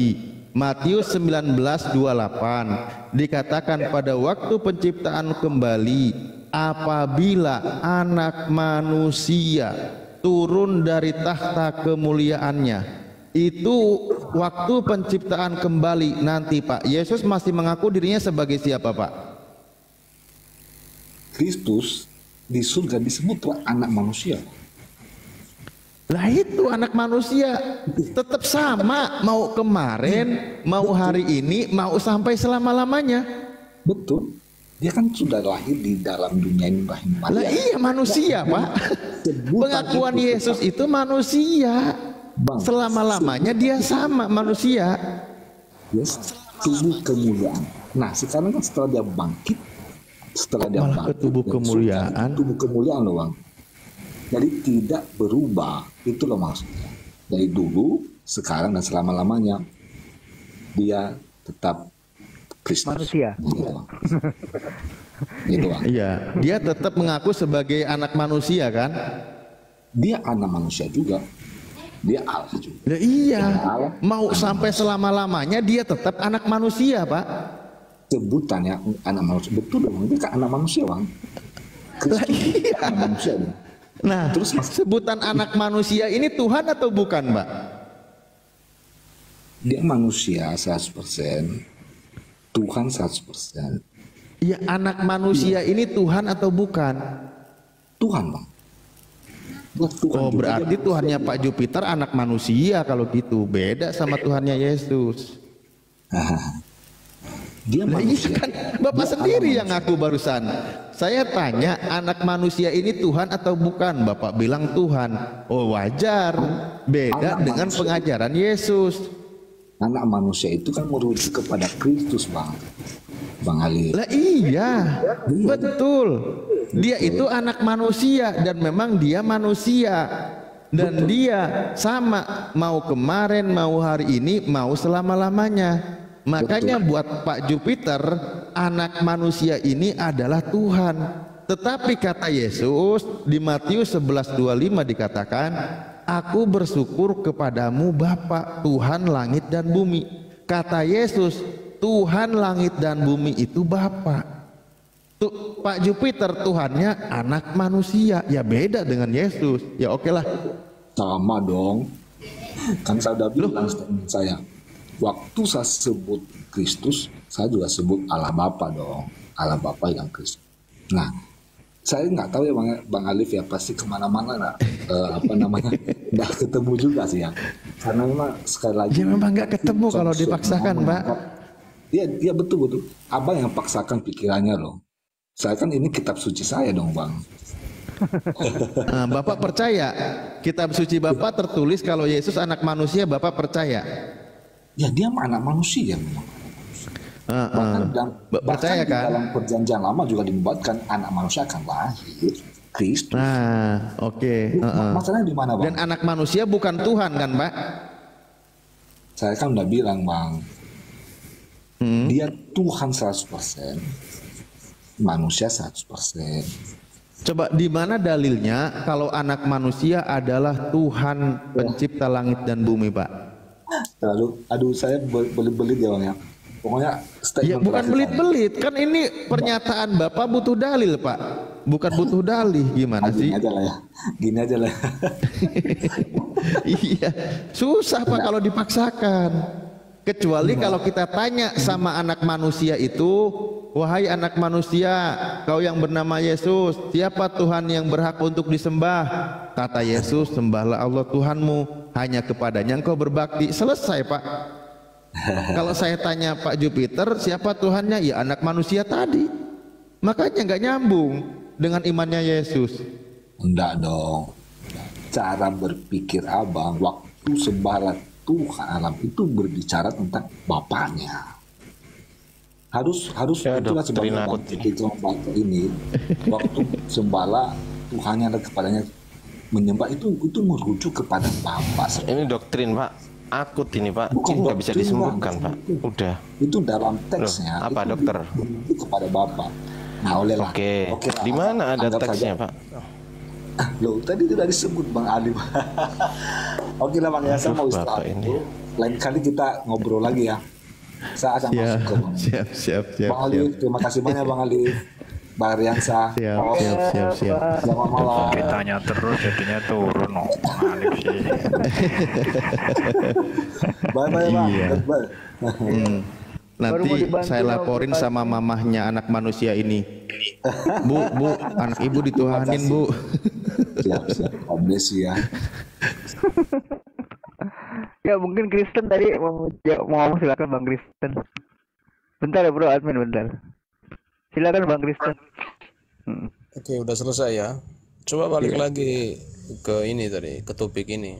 Matius 19:28 dikatakan pada waktu penciptaan kembali, apabila anak manusia turun dari tahta kemuliaannya. Itu waktu penciptaan kembali nanti, Pak. Yesus masih mengaku dirinya sebagai siapa, Pak? Kristus di surga disebut anak manusia. Lah itu anak manusia tetap sama, mau kemarin, mau hari ini, mau sampai selama-lamanya. Betul. Dia kan sudah lahir di dalam dunia ini rahim Lah Maria. iya manusia, Pak. Pengakuan Yesus itu manusia. Bang, Selama-lamanya dia sama manusia. yes, tubuh kemuliaan. Nah, sekarang kan setelah dia bangkit, Malah ke tubuh dari kemuliaan. surga, tubuh kemuliaan loh, Bang. Jadi tidak berubah, itu loh maksudnya. Dari dulu, sekarang dan selama-lamanya dia tetap Kristus. Manusia. Gitu, Bang. Gitu, Bang. Iya, dia tetap mengaku sebagai anak manusia kan? Dia anak manusia juga. Dia Allah juga. Ya, iya, mau sampai selama-lamanya dia tetap anak manusia, Pak. Sebutannya anak manusia, betul dong, dia kan anak manusia, Bang. Lah iya. Anak manusia, Bang. Nah, Terus, Mas, sebutan anak manusia ini Tuhan atau bukan, Pak? dia manusia 100%, Tuhan 100%. Ya, anak manusia ini Tuhan atau bukan? Tuhan, Bang. Dia Tuhan Oh, juga. berarti Dia Tuhannya Pak Jupiter anak manusia kalau gitu. Beda sama Tuhannya Yesus. Dia Lah iya manusia. kan, Bapak sendiri yang ngaku barusan. Saya tanya, anak manusia ini Tuhan atau bukan? Bapak bilang Tuhan. Oh, wajar. Beda Anak dengan manusia. pengajaran Yesus. Anak manusia itu kan merujuk kepada Kristus, Bang. Bang Ali. Lah iya, betul. Dia itu anak manusia dan memang dia manusia. Dan dia sama, mau kemarin, mau hari ini, mau selama-lamanya. Makanya buat Pak Jupiter, anak manusia ini adalah Tuhan. Tetapi kata Yesus di Matius 11:25 dikatakan, aku bersyukur kepadamu Bapa, Tuhan langit dan bumi. Kata Yesus, Tuhan langit dan bumi itu Bapa. Tuh, Pak Jupiter Tuhannya anak manusia. Ya beda dengan Yesus. Ya oke lah. Sama dong. Kan saya udah bilang statement saya. Waktu saya sebut Kristus, saya juga sebut Allah Bapa dong. Allah Bapa yang Kristus. Nah, saya nggak tahu ya Bang Alif ya, pasti kemana-mana lah. Apa namanya, nggak ketemu juga sih ya. Karena memang sekali lagi. Ya memang nggak ketemu kalau dipaksakan, Pak. Iya betul. Abang yang paksakan pikirannya loh. Saya kan ini kitab suci saya dong, Bang. Nah, Bapak percaya kitab suci Bapak tertulis kalau Yesus anak manusia, Bapak percaya? Ya dia mah anak manusia memang. Percaya Bahkan kan? di dalam perjanjian lama juga dibuatkan anak manusia akan lahir Kristus. Nah, oke. Masalahnya di mana, Bang? Dan anak manusia bukan Tuhan kan, Pak? Saya kan udah bilang, Bang. Dia Tuhan 100%, manusia 100%. Coba di mana dalilnya kalau anak manusia adalah Tuhan pencipta langit dan bumi, Pak? Lalu, aduh saya belit-belit ya, Bang ya. Pokoknya statement Ya bukan terakhir belit-belit, kan ini pernyataan Bapak butuh dalil, Pak. Bukan butuh dalil, gimana saya. sih? Gini aja lah. Iya, susah Pak kalau dipaksakan. Kecuali kalau kita tanya sama anak manusia itu, wahai anak manusia, kau yang bernama Yesus, siapa Tuhan yang berhak untuk disembah? Kata Yesus, sembahlah Allah Tuhanmu, hanya kepadanya engkau berbakti. Selesai, Pak. Kalau saya tanya Pak Jupiter, siapa Tuhannya? Ya anak manusia tadi. Makanya nggak nyambung dengan imannya Yesus. Enggak dong. Cara berpikir abang, waktu sembahlah Tuhan alam itu berbicara tentang Bapaknya. harus Ya, itulah doktrin sebabnya aku Bang, kita membaca ini waktu sembala Tuhan yang ada kepadanya menyembah itu merujuk kepada Bapa. Ini doktrin Pak, akut ini Pak, Bukan ini nggak bisa doktrin, disembuhkan Bang. Pak. Udah. Itu dalam Loh, teksnya apa itu dokter? merujuk kepada Bapa. Nah, olehlah. Oke, lah, di mana ada anggap teksnya saja. Pak? Loh, tadi sudah disebut Bang Ali. Oke lah Bang ya, saya mau Aduh, istirahat Bapak ini. dulu. Lain kali kita ngobrol lagi ya. Saya akan Ya, masuk ke Bang. siap. Bang Ali, terima kasih banyak Bang Ali. Bang Riansa. Siap. Selamat malam. Ditanya terus jadinya turun. Oh, Bang Alif sih. Bye-bye Bang. Iya. Bye. Nanti Baru mau dibantu saya dong, laporin sama mamahnya anak manusia ini. Bu, anak ibu dituhanin Bu. Siap. God bless you ya. Ya mungkin Kristen tadi mau ngomong, silakan Bang Kristen. Bentar ya bro, admin bentar. Silakan Bang Kristen. Oke, udah selesai ya. Coba balik lagi ke ini tadi, ke topik ini.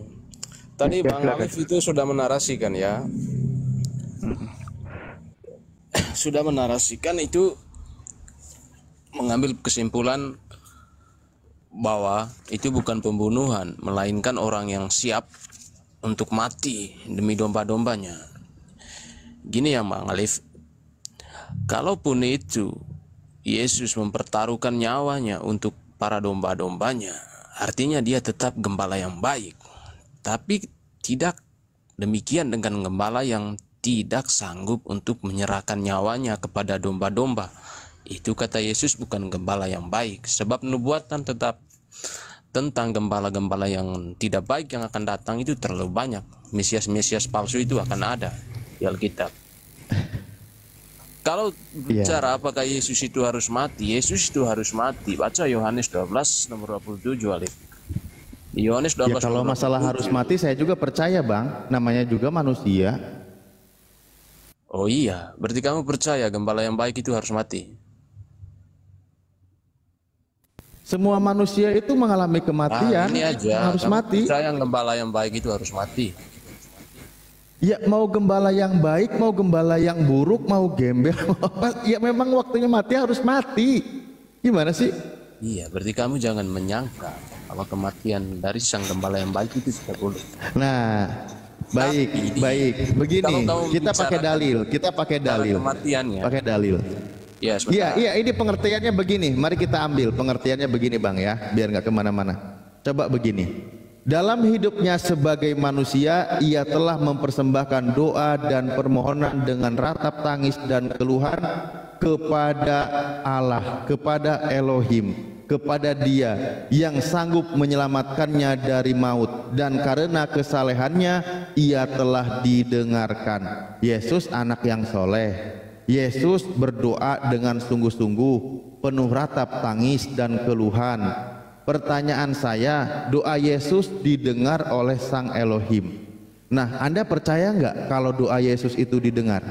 Tadi Ya, Bang silakan. Alif itu sudah menarasikan ya. Sudah menarasikan itu mengambil kesimpulan bahwa itu bukan pembunuhan, melainkan orang yang siap untuk mati demi domba-dombanya. Gini ya Bang Alif, kalaupun itu Yesus mempertaruhkan nyawanya untuk para domba-dombanya, artinya dia tetap gembala yang baik. Tapi tidak demikian dengan gembala yang tidak sanggup untuk menyerahkan nyawanya kepada domba-domba. Itu kata Yesus bukan gembala yang baik, sebab nubuatan tetap tentang gembala-gembala yang tidak baik yang akan datang itu terlalu banyak. Mesias-mesias palsu itu akan ada di Alkitab. Kalau bicara apakah Yesus itu harus mati, Yesus itu harus mati. Baca Yohanes 12 nomor 27 Alif. Yohanes 12 Ya kalau nomor masalah 27. harus mati saya juga percaya Bang, namanya juga manusia. Oh iya, berarti kamu percaya gembala yang baik itu harus mati? Semua manusia itu mengalami kematian, Ini aja, harus kamu mati. percaya gembala yang baik itu harus mati? Ya mau gembala yang baik, mau gembala yang buruk, mau gembel, mau apa, ya memang waktunya mati harus mati. Gimana sih? Iya, berarti kamu jangan menyangka bahwa kematian dari sang gembala yang baik itu tidak boleh. Nah, baik. Begini, Kalau kamu kita pakai bicarakan dalil, kita pakai tentang dalil. kematiannya. Pakai dalil. Ya, sebentar. Iya, ini pengertiannya begini. Mari kita ambil pengertiannya begini Bang ya, biar nggak kemana-mana. Coba begini. Dalam hidupnya sebagai manusia, ia telah mempersembahkan doa dan permohonan dengan ratap tangis dan keluhan kepada Allah, kepada Elohim, kepada Dia yang sanggup menyelamatkannya dari maut, dan karena kesalehannya ia telah didengarkan. Yesus anak yang soleh. Yesus berdoa dengan sungguh-sungguh, penuh ratap tangis dan keluhan. Pertanyaan saya, doa Yesus didengar oleh Sang Elohim. Nah, Anda percaya nggak kalau doa Yesus itu didengar?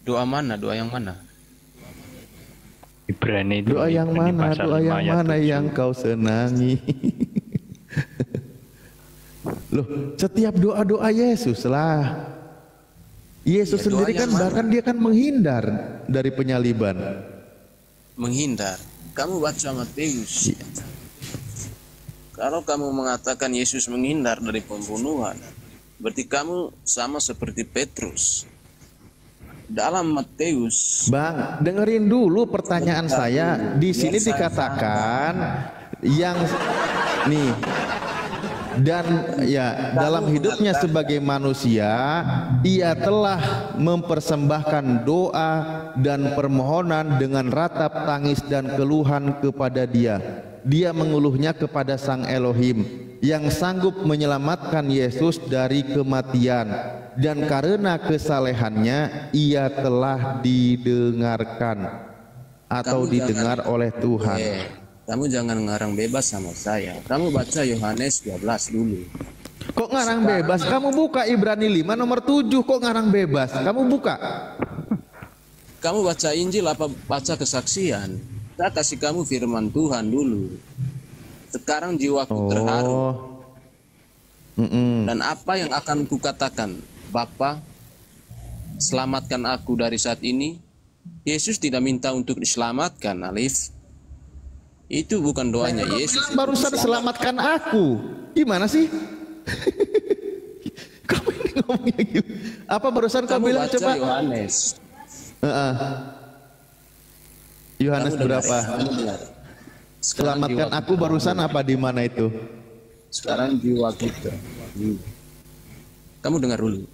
Doa mana? Doa yang mana? Ibrani itu. Doa yang Ibrani mana? pasal Doa 5 yang ayat mana 7. yang kau senangi? Loh, setiap doa-doa Yesus lah. Yesus Ya, doa sendiri yang kan mana? bahkan dia kan menghindar dari penyaliban. Menghindar. Kamu baca Matius. Kalau kamu mengatakan Yesus menghindar dari pembunuhan, berarti kamu sama seperti Petrus. Dalam Matius, Bang, dengerin dulu pertanyaan saya. Di sini dikatakan yang nih, dan ya dalam hidupnya sebagai manusia ia telah mempersembahkan doa dan permohonan dengan ratap tangis dan keluhan kepada Dia. Dia mengeluhnya kepada Sang Elohim yang sanggup menyelamatkan Yesus dari kematian, dan karena kesalehannya ia telah didengarkan atau Kamu didengar oleh Tuhan. kamu jangan ngarang bebas sama saya. Kamu baca Yohanes 12 dulu. Kok ngarang bebas? Kamu buka Ibrani 5 nomor 7, kok ngarang bebas? Kamu buka. Kamu baca Injil apa baca kesaksian? Saya kasih kamu firman Tuhan dulu. Sekarang jiwaku terharu. Mm-mm. Dan apa yang akan kukatakan? Bapa, selamatkan aku dari saat ini. Yesus tidak minta untuk diselamatkan, Alif. Itu bukan doanya Yesus. Barusan selamatkan aku. Gimana sih? Kamu ini ngomongnya gitu. Apa barusan kau bilang baca coba? Yohanes. Yohanes Kamu dengar, berapa? kamu dengar. Sekarang Selamatkan jiwaku aku barusan apa di mana itu? Sekarang jiwaku Kamu dengar dulu.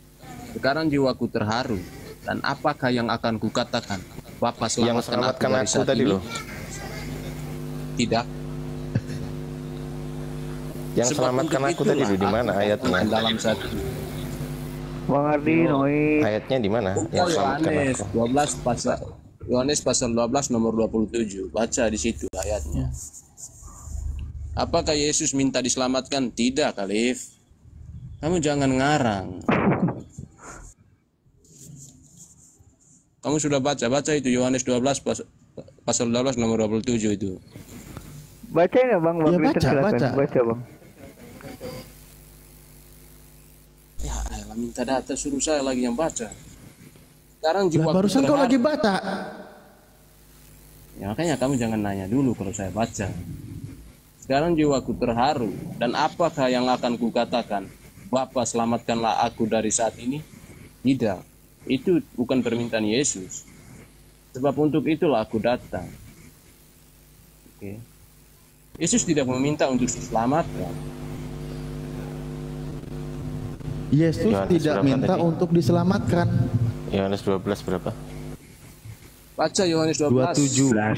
Sekarang jiwaku terharu. Dan apakah yang akan kukatakan? Bapa, Yang selamatkan selamatkan aku dari aku saat tadi ini. loh. Tidak. Yang Sebab selamatkan untuk aku tadi itulah di mana aku ayatnya? dalam saat ini. Bang Ardi, Noi. Ayatnya di mana? Yang selamatkan Yohanes aku. 12 Yohanes pasal 12 nomor 27. Baca di situ ayatnya. Apakah Yesus minta diselamatkan? Tidak, Alif. Kamu jangan ngarang. Kamu sudah baca itu Yohanes 12 pasal 12 nomor 27 itu. Baca nggak Bang? Bang Ya, Kristen baca, silakan. baca. Baca Bang. Ya, elah, minta data suruh saya lagi yang baca. Sekarang Lah, jiwa barusan kau lagi baca. Ya, makanya kamu jangan nanya dulu kalau saya baca. Sekarang jiwaku terharu, dan apakah yang akan kukatakan? Bapa, selamatkanlah aku dari saat ini? Tidak, itu bukan permintaan Yesus. Sebab untuk itulah aku datang. Oke. Yesus tidak meminta untuk diselamatkan. Yesus Yohanes tidak berapa minta tadi? untuk diselamatkan. Yohanes 12 berapa? Baca Yohanes 12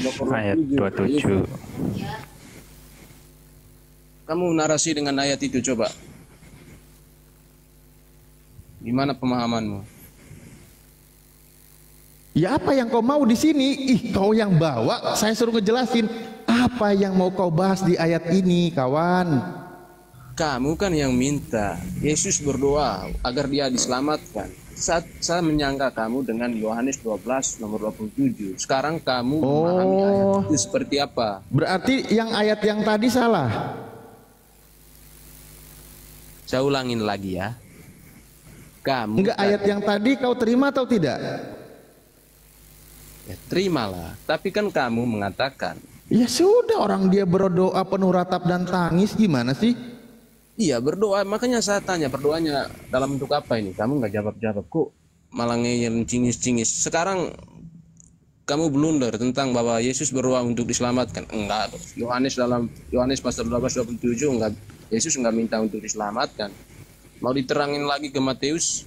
nomor ayat 27. 27. Kamu narasi dengan ayat itu coba. Gimana pemahamanmu? Ya apa yang kau mau di sini? Ih, kau yang bawa, saya suruh ngejelasin. Apa yang mau kau bahas di ayat ini, kawan? Kamu kan yang minta Yesus berdoa agar dia diselamatkan. Saat saya menyangka kamu dengan Yohanes 12 nomor 27. Sekarang kamu memahami ayat itu seperti apa? Berarti yang ayat yang tadi salah. Saya ulangin lagi ya. Kamu Enggak, ayat yang tadi kau terima atau tidak? ya, terimalah. Tapi kan kamu mengatakan, Ya sudah, orang dia berdoa penuh ratap dan tangis, gimana sih? iya berdoa. Makanya saya tanya, berdoanya dalam bentuk apa ini? Kamu nggak jawab-jawab kok, malah ngeyel cingis-cingis. Sekarang kamu blunder tentang bahwa Yesus berdoa untuk diselamatkan. Enggak. Yohanes pasal 12:27 enggak, Yesus enggak minta untuk diselamatkan. Mau diterangin lagi ke Matius,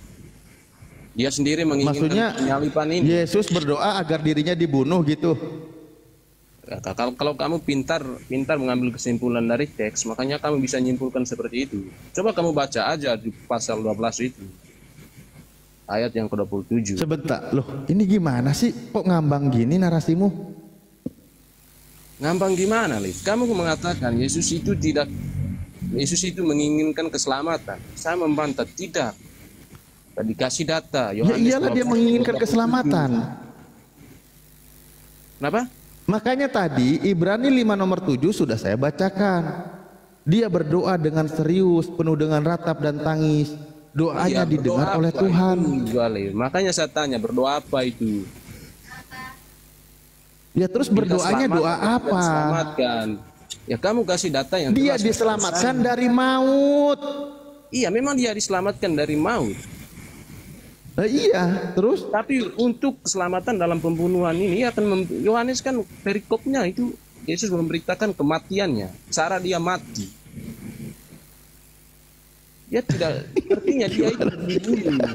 dia sendiri menginginkan Maksudnya penyaliban ini. Yesus berdoa agar dirinya dibunuh gitu. Ya, kalau kamu pintar mengambil kesimpulan dari teks, makanya kamu bisa nyimpulkan seperti itu. Coba kamu baca aja di pasal 12 itu. Ayat yang ke-27. Sebentar, loh ini gimana sih? Kok ngambang gini narasimu? Ngambang gimana, Liv? Kamu mengatakan Yesus itu menginginkan keselamatan. Saya membantah tidak. Tadi kasih data. Ya Yohanes iyalah dia 12, menginginkan 27. keselamatan. Kenapa? Makanya tadi Ibrani 5 nomor 7 sudah saya bacakan. Dia berdoa dengan serius, penuh dengan ratap dan tangis. Doanya Iya, didengar berdoa oleh apa Tuhan. itu, Liv? Makanya saya tanya, berdoa apa itu? Ya terus Minta berdoanya selamat doa atau tidak apa? diselamatkan? Ya kamu kasih data yang Dia jelas. diselamatkan dari maut. Iya, memang dia diselamatkan dari maut. Iya, terus Tapi untuk keselamatan dalam pembunuhan ini Yohanes kan perikopnya itu Yesus memberitakan kematiannya, cara dia mati. Dia tidak, artinya dia itu dibunuh.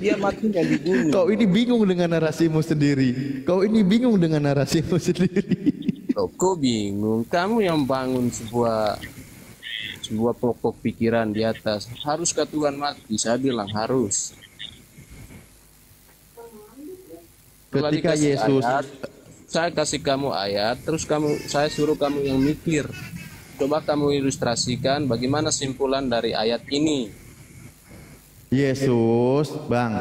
Dia matinya dibunuh. kau ini bingung dengan narasimu sendiri. Kau ini bingung dengan narasimu sendiri. Loh, kok bingung? Kamu yang bangun sebuah pokok pikiran di atas. Haruskah Tuhan mati? Saya bilang harus. Setelah Ketika dikasih Yesus ayat, saya kasih kamu ayat, terus saya suruh kamu yang mikir. Coba kamu ilustrasikan bagaimana simpulan dari ayat ini. Yesus, Bang,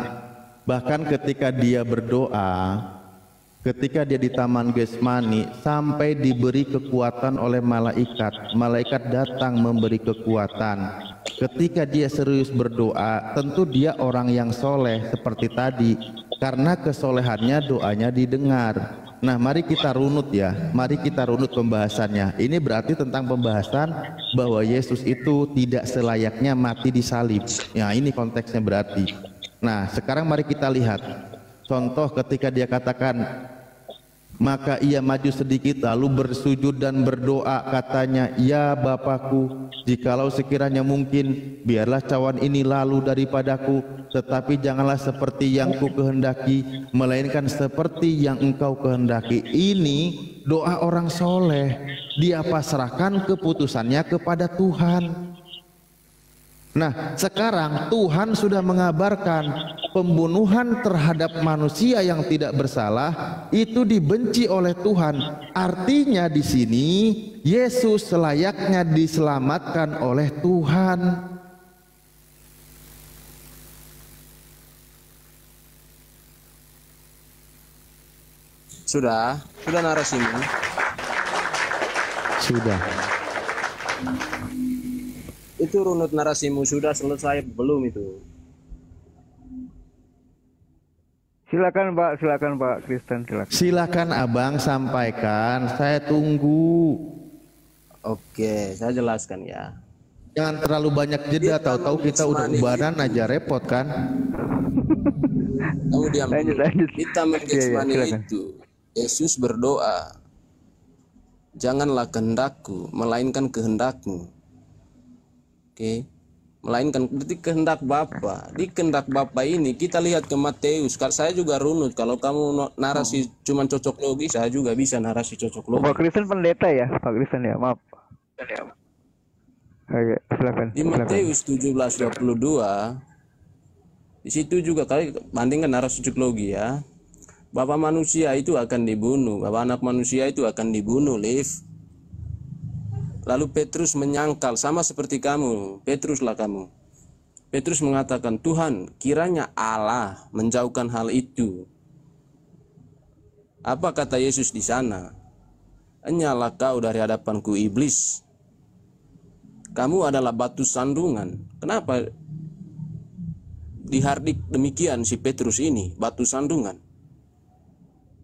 bahkan ketika dia berdoa, ketika dia di Taman Getsemani, sampai diberi kekuatan oleh malaikat. Malaikat datang memberi kekuatan. ketika dia serius berdoa, tentu dia orang yang soleh seperti tadi, karena kesolehannya doanya didengar. Nah, mari kita runut ya, mari kita runut pembahasannya. Ini berarti tentang pembahasan bahwa Yesus itu tidak selayaknya mati di salib. Ya, ini konteksnya berarti. Nah, sekarang mari kita lihat contoh ketika dia katakan, maka ia maju sedikit lalu bersujud dan berdoa, katanya, ya Bapakku, jikalau sekiranya mungkin, biarlah cawan ini lalu daripadaku, tetapi janganlah seperti yang ku kehendaki, melainkan seperti yang engkau kehendaki. Ini doa orang soleh, dia pasrahkan keputusannya kepada Tuhan. Nah, sekarang Tuhan sudah mengabarkan pembunuhan terhadap manusia yang tidak bersalah itu dibenci oleh Tuhan. Artinya di sini Yesus selayaknya diselamatkan oleh Tuhan. Sudah narasimu. Sudah. Itu runut narasimu sudah selesai belum itu? Silakan Pak Kristen, silakan. Silakan Abang sampaikan, saya tunggu. Oke, saya jelaskan ya. Jangan terlalu banyak jeda, tahu-tahu kita udah ubaran aja, repot kan? Kamu diam dulu. Lanjut. Kita Getsemani itu Yesus berdoa, janganlah kehendakku melainkan kehendakmu. Oke, melainkan berarti kehendak Bapa. Di kehendak Bapa ini kita lihat ke Matius. Kalau saya juga runut, kalau kamu narasi cuma cocok logi, saya juga bisa narasi cocok logi. Pak Kristen pendeta ya, Pak Kristen ya, maaf. Oke, silakan. Di Matius 17:22, di situ juga kali bandingkan narasi cocok logi ya. Bapa manusia itu akan dibunuh, Bapa anak manusia itu akan dibunuh, Liv. Lalu Petrus menyangkal, sama seperti kamu, Petruslah kamu. Petrus mengatakan, Tuhan, kiranya Allah menjauhkan hal itu. Apa kata Yesus di sana? Enyalah kau dari hadapanku, iblis. Kamu adalah batu sandungan. Kenapa dihardik demikian si Petrus ini, batu sandungan?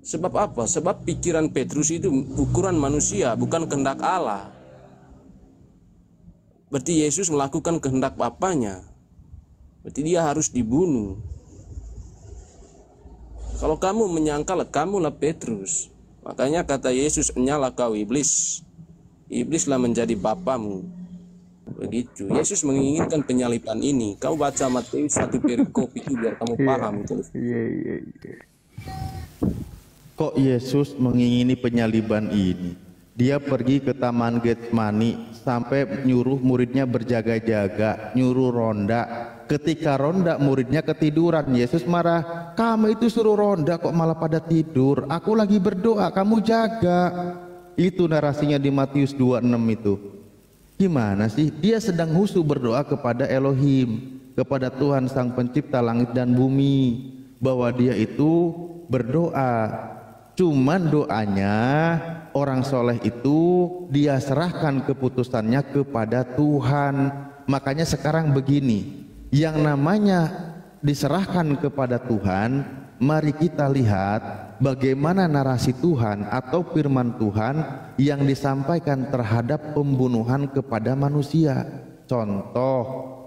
Sebab apa? Sebab pikiran Petrus itu ukuran manusia, bukan kehendak Allah. Berarti Yesus melakukan kehendak Bapanya. Berarti dia harus dibunuh. Kalau kamu menyangkal, kamulah Petrus. Makanya kata Yesus, enyalah kau iblis. Iblislah menjadi bapamu. Begitu. Yesus menginginkan penyaliban ini. Kau baca Matius 1 perikop itu biar kamu paham itu. Kok Yesus mengingini penyaliban ini? Dia pergi ke Taman Getsemani sampai nyuruh muridnya berjaga-jaga, nyuruh ronda. Ketika ronda muridnya ketiduran, Yesus marah, kamu itu suruh ronda kok malah pada tidur, aku lagi berdoa, kamu jaga. Itu narasinya di Matius 26 itu. Gimana sih? Dia sedang husu berdoa kepada Elohim, kepada Tuhan Sang Pencipta langit dan bumi, bahwa dia itu berdoa. Cuman doanya orang soleh itu dia serahkan keputusannya kepada Tuhan. Makanya sekarang begini, yang namanya diserahkan kepada Tuhan, mari kita lihat bagaimana narasi Tuhan atau firman Tuhan yang disampaikan terhadap pembunuhan kepada manusia. Contoh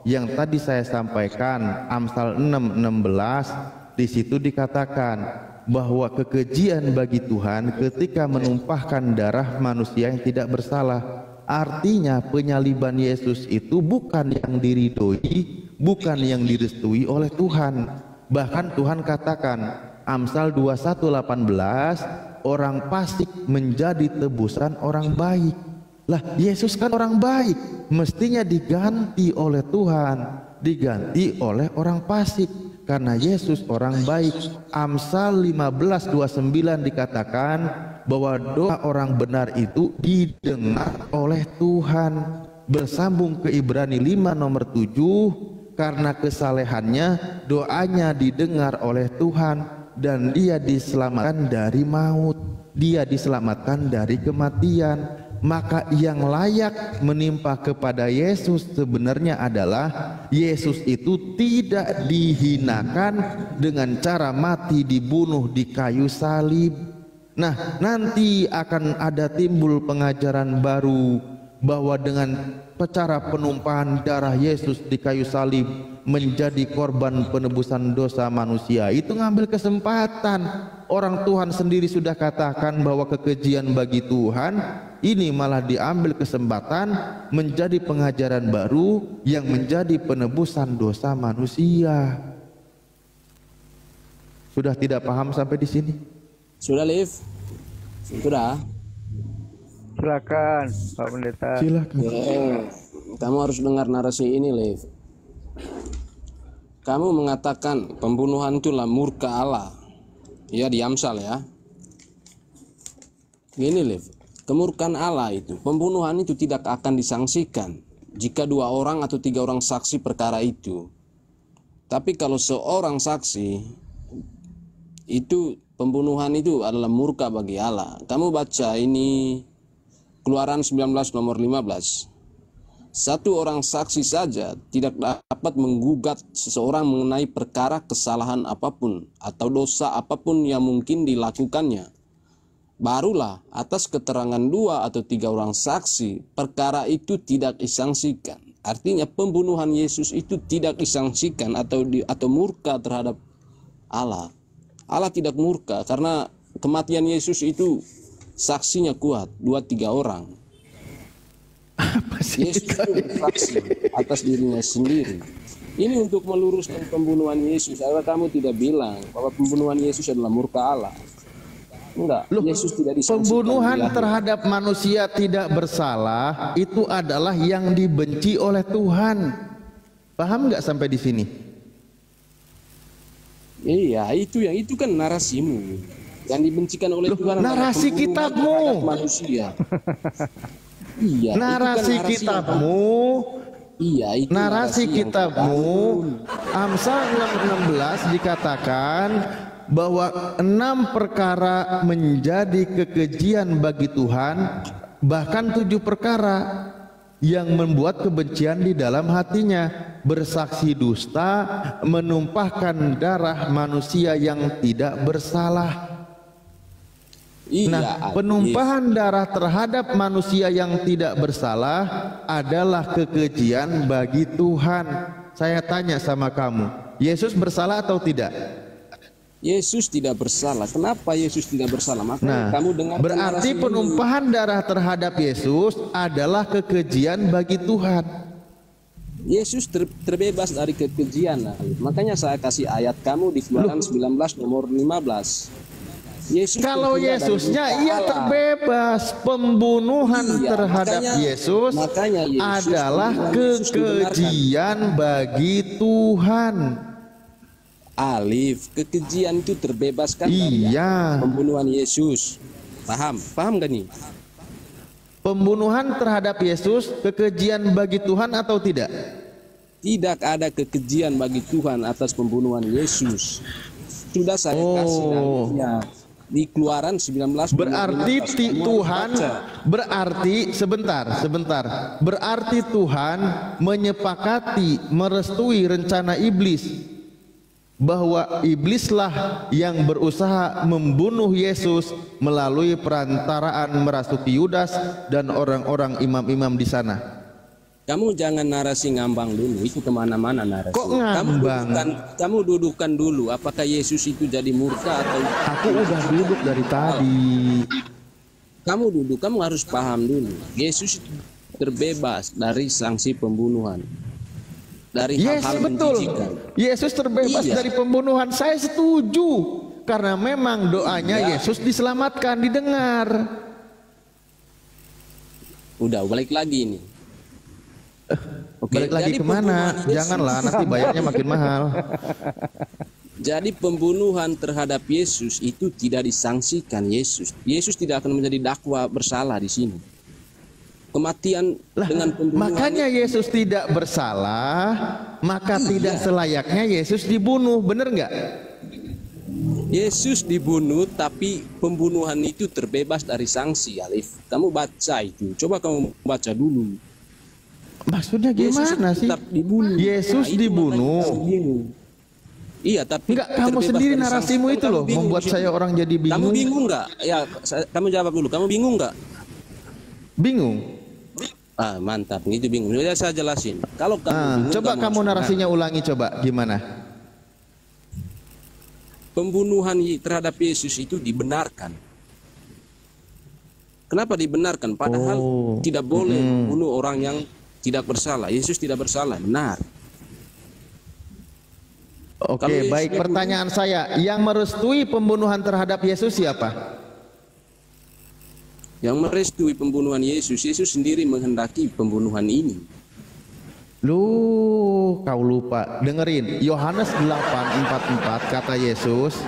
yang tadi saya sampaikan, Amsal 6:16, di situ dikatakan bahwa kekejian bagi Tuhan ketika menumpahkan darah manusia yang tidak bersalah. Artinya penyaliban Yesus itu bukan yang diridhoi, bukan yang direstui oleh Tuhan. Bahkan Tuhan katakan, Amsal 21:18, orang fasik menjadi tebusan orang baik. Lah, Yesus kan orang baik, mestinya diganti oleh Tuhan, diganti oleh orang fasik. Karena Yesus orang baik. Amsal 15:29 dikatakan bahwa doa orang benar itu didengar oleh Tuhan. Bersambung ke Ibrani 5:7, karena kesalehannya doanya didengar oleh Tuhan dan dia diselamatkan dari maut, dia diselamatkan dari kematian. maka yang layak menimpa kepada Yesus sebenarnya adalah Yesus itu tidak dihinakan dengan cara mati dibunuh di kayu salib. Nah, nanti akan ada timbul pengajaran baru bahwa dengan cara penumpahan darah Yesus di kayu salib menjadi korban penebusan dosa manusia. Itu ngambil kesempatan. Orang Tuhan sendiri sudah katakan bahwa kekejian bagi Tuhan, ini malah diambil kesempatan menjadi pengajaran baru yang menjadi penebusan dosa manusia. Sudah tidak paham sampai di sini? Sudah, Liv? Sudah. Silakan Pak Pendeta. Silakan. Kamu harus dengar narasi ini, Liv. Kamu mengatakan pembunuhan itulah murka Allah. Ya, di Amsal ya. Gini, Liv. Kemurkaan Allah itu, pembunuhan itu tidak akan disangsikan jika 2 orang atau 3 orang saksi perkara itu. Tapi kalau seorang saksi, itu pembunuhan itu adalah murka bagi Allah. Kamu baca ini Keluaran 19 nomor 15. 1 orang saksi saja tidak dapat menggugat seseorang mengenai perkara kesalahan apapun atau dosa apapun yang mungkin dilakukannya. Barulah atas keterangan 2 atau 3 orang saksi perkara itu tidak disangsikan. Artinya pembunuhan Yesus itu tidak disangsikan atau murka terhadap Allah. Allah tidak murka karena kematian Yesus itu saksinya kuat, 2-3 orang. Yesus itu bersaksi atas dirinya sendiri. Ini untuk meluruskan pembunuhan Yesus. Agar kamu tidak bilang bahwa pembunuhan Yesus adalah murka Allah. Enggak, Yesus tidak disangsikan. Pembunuhan terhadap manusia tidak bersalah itu adalah yang dibenci oleh Tuhan. Paham nggak sampai di sini? Iya, itu kan narasimu. Yang dibencikan oleh Tuhan narasi kitabmu manusia. Iya, narasi kan kitabmu. Iya, itu narasi kitabmu. Amsal 16 dikatakan bahwa 6 perkara menjadi kekejian bagi Tuhan, bahkan 7 perkara yang membuat kebencian di dalam hatinya: bersaksi dusta, menumpahkan darah manusia yang tidak bersalah. Nah, penumpahan darah terhadap manusia yang tidak bersalah adalah kekejian bagi Tuhan. Saya tanya sama kamu, Yesus bersalah atau tidak? Yesus tidak bersalah. Kenapa Yesus tidak bersalah? Makanya kamu dengar. Berarti penumpahan darah terhadap Yesus adalah kekejian bagi Tuhan. Yesus terbebas dari kekejian. Makanya saya kasih ayat kamu di Keluaran 19 nomor 15. Yesus, kalau Yesusnya ia terbebas, pembunuhan terhadap Yesus adalah kekejian bagi Tuhan. Alif, kekejian itu terbebaskan dari pembunuhan Yesus. Paham gak nih? Pembunuhan terhadap Yesus kekejian bagi Tuhan atau tidak? Tidak ada kekejian bagi Tuhan atas pembunuhan Yesus. Sudah saya kasih dalilnya di Keluaran 19. Berarti Tuhan sebentar. Berarti Tuhan menyepakati, merestui rencana iblis bahwa iblislah yang berusaha membunuh Yesus melalui perantaraan merasuki Yudas dan orang-orang imam-imam di sana. Kamu jangan narasi ngambang dulu, itu kemana-mana narasi. Kok ngambang? Kamu dudukkan dulu, apakah Yesus itu jadi murka atau... Aku udah duduk dari tadi. Kamu duduk, kamu harus paham dulu. Yesus itu terbebas dari sanksi pembunuhan. Dari hal-hal menjijikan. Yesus terbebas dari pembunuhan. Saya setuju. Karena memang doanya Yesus diselamatkan, didengar. Udah, balik lagi nih. Balik lagi kemana? Janganlah, nanti bayarnya makin mahal. Jadi pembunuhan terhadap Yesus itu tidak disangsikan Yesus. Yesus tidak akan menjadi dakwa bersalah di sini. Kematian dengan pembunuhan. Makanya Yesus tidak bersalah, maka tidak selayaknya Yesus dibunuh, bener nggak? Yesus dibunuh, tapi pembunuhan itu terbebas dari sanksi, Alif. Kamu baca itu, coba kamu baca dulu. Maksudnya gimana Yesus sih? tetap dibunuh. Yesus Nah, itu dibunuh. makanya kamu bingung. Iya, tapi Enggak, kamu terbebas sendiri dari narasimu sanksi. itu Kamu loh bingung membuat di situ. saya orang jadi Kamu bingung. bingung nggak? Ya, kamu jawab dulu. Kamu bingung nggak? Bingung. Ah, mantap. Itu bingung. Sudah saya jelasin. Kalau kamu bingung, Coba kamu harus narasinya ulangi coba gimana? pembunuhan terhadap Yesus itu dibenarkan. Kenapa dibenarkan? Padahal tidak boleh membunuh orang yang tidak bersalah. Yesus tidak bersalah, benar. Kalau Oke, Yesus baik. dibunuh- Pertanyaan saya, yang merestui pembunuhan terhadap Yesus siapa? Yang merestui pembunuhan Yesus, Yesus sendiri menghendaki pembunuhan ini. Lu kau lupa. Dengerin, Yohanes 8:44 kata Yesus,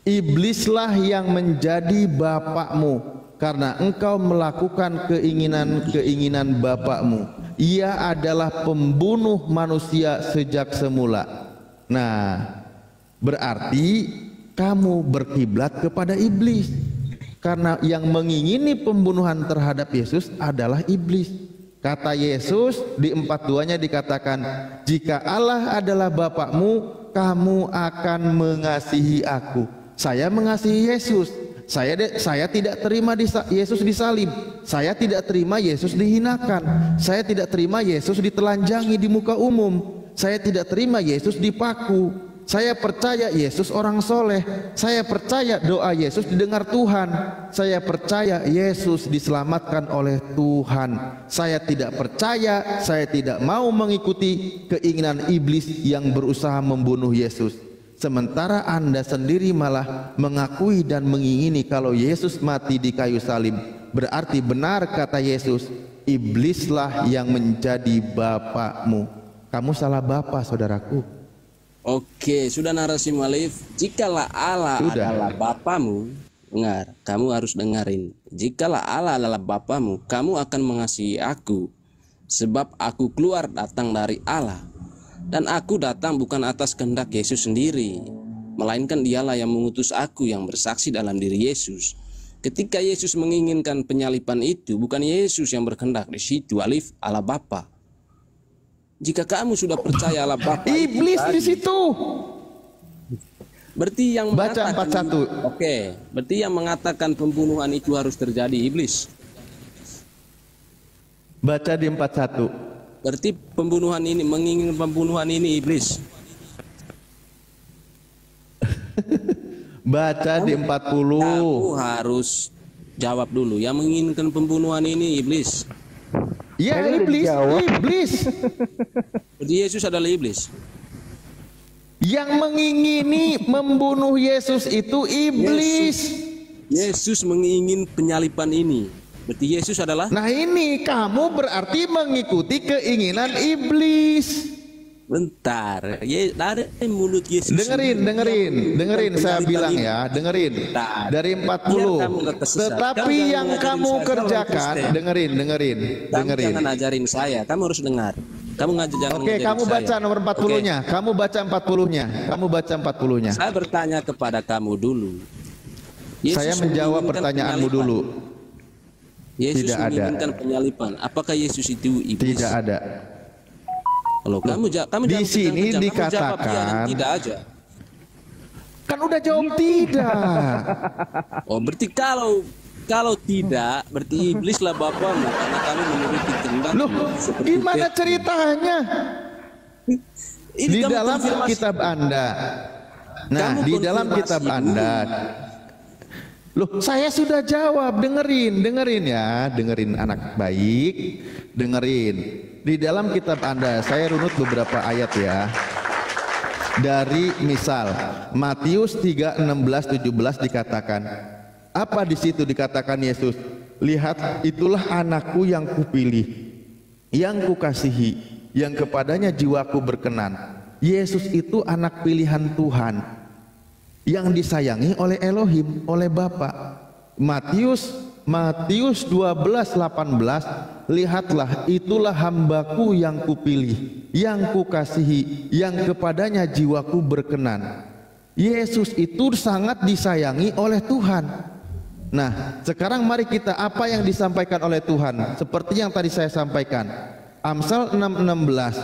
iblislah yang menjadi bapakmu karena engkau melakukan keinginan bapakmu. Ia adalah pembunuh manusia sejak semula. Nah, berarti kamu berkiblat kepada iblis. Karena yang mengingini pembunuhan terhadap Yesus adalah iblis. Kata Yesus di 42-nya dikatakan, jika Allah adalah Bapakmu, kamu akan mengasihi aku. Saya mengasihi Yesus. Saya tidak terima Yesus disalib. Saya tidak terima Yesus dihinakan. Saya tidak terima Yesus ditelanjangi di muka umum. Saya tidak terima Yesus dipaku. Saya percaya Yesus orang soleh. Saya percaya doa Yesus didengar Tuhan. Saya percaya Yesus diselamatkan oleh Tuhan. Saya tidak percaya, saya tidak mau mengikuti keinginan iblis yang berusaha membunuh Yesus. Sementara Anda sendiri malah mengakui dan mengingini kalau Yesus mati di kayu salib. Berarti benar kata Yesus, iblislah yang menjadi bapakmu. Kamu salah bapak, saudaraku. Oke, sudah narasi Alif. Jikalau Allah adalah Bapamu, dengar, kamu harus dengarin. Jikalau Allah adalah Bapamu, kamu akan mengasihi aku, sebab aku keluar datang dari Allah, dan aku datang bukan atas kehendak Yesus sendiri, melainkan Dialah yang mengutus aku yang bersaksi dalam diri Yesus. Ketika Yesus menginginkan penyaliban itu, bukan Yesus yang berkehendak di situ, Alif, Allah Bapa. Jika kamu sudah percaya Allah Bapa, Iblis di situ. berarti yang Baca mengatakan 41. Oke, berarti yang mengatakan pembunuhan itu harus terjadi iblis. Baca di 41. Berarti pembunuhan ini, menginginkan pembunuhan ini iblis. Baca di 40. Kamu harus jawab dulu. Yang menginginkan pembunuhan ini iblis. Ya, Tadi udah iblis, dijawab. iblis. Berarti Yesus adalah iblis. Yang mengingini membunuh Yesus itu iblis. Yesus mengingin penyaliban ini. Berarti Yesus adalah. Nah, ini kamu berarti mengikuti keinginan iblis. Bentar, dari mulut Yesus. Dengerin saya bilang ya, dengerin. Dari 40. Tetapi yang kamu kerjakan, dengerin. Kamu jangan ajarin saya, kamu harus dengar. Kamu jangan Oke, ngajarin kamu saya. baca nomor 40-nya. Kamu baca 40-nya. Saya bertanya kepada kamu dulu. Saya menjawab menginginkan pertanyaanmu penyaliban. dulu. Yesus Tidak ada. menginginkan penyaliban. Apakah Yesus itu iblis? Tidak ada. Kalau kamu Di jangan sini kejam-kejam, kamu jawab iya dan dikatakan- tidak aja. Kan udah jawab tidak. Oh, berarti kalau tidak, berarti iblislah bapakmu karena kamu menuruti kehendak. Loh, gimana ceritanya? Ini Di kamu dalam konfirmasi. kitab Anda. Nah, Kamu di dalam konfirmasi kitab dulu. Anda. Loh, saya sudah jawab. Dengerin ya, dengerin anak baik, dengerin. Di dalam kitab Anda, saya runut beberapa ayat ya. Dari misal Matius 3:16-17 dikatakan, apa di situ dikatakan Yesus? Lihat, itulah anakku yang kupilih, yang kukasihi, yang kepadanya jiwaku berkenan. Yesus itu anak pilihan Tuhan yang disayangi oleh Elohim, oleh Bapa. Matius 12:18, lihatlah itulah hambaku yang kupilih, yang kukasihi, yang kepadanya jiwaku berkenan. Yesus itu sangat disayangi oleh Tuhan. Nah, sekarang mari kita apa yang disampaikan oleh Tuhan seperti yang tadi saya sampaikan. Amsal 6:16,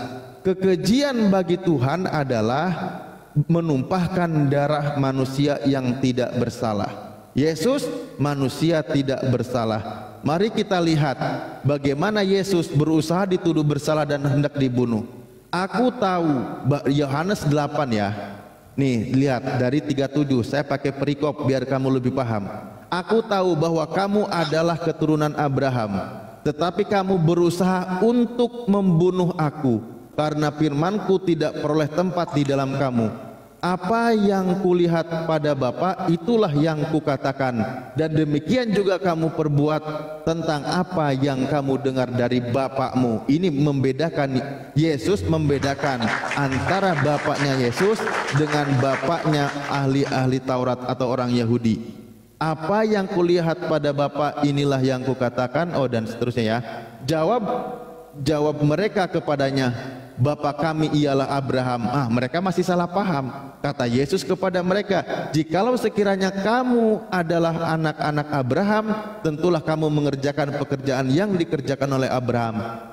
kekejian bagi Tuhan adalah menumpahkan darah manusia yang tidak bersalah. Yesus manusia tidak bersalah. Mari kita lihat bagaimana Yesus berusaha dituduh bersalah dan hendak dibunuh. Aku tahu, Yohanes 8 ya. Nih lihat dari 37, saya pakai perikop biar kamu lebih paham. Aku tahu bahwa kamu adalah keturunan Abraham, tetapi kamu berusaha untuk membunuh aku, karena firmanku tidak peroleh tempat di dalam kamu. Apa yang kulihat pada Bapa, itulah yang kukatakan, dan demikian juga kamu perbuat tentang apa yang kamu dengar dari bapakmu. Ini membedakan, Yesus membedakan antara bapaknya Yesus dengan bapaknya ahli-ahli Taurat atau orang Yahudi. Apa yang kulihat pada Bapa, inilah yang kukatakan. Oh, dan seterusnya ya. Jawab mereka kepadanya, Bapa kami ialah Abraham. Mereka masih salah paham. Kata Yesus kepada mereka, jikalau sekiranya kamu adalah anak-anak Abraham, tentulah kamu mengerjakan pekerjaan yang dikerjakan oleh Abraham.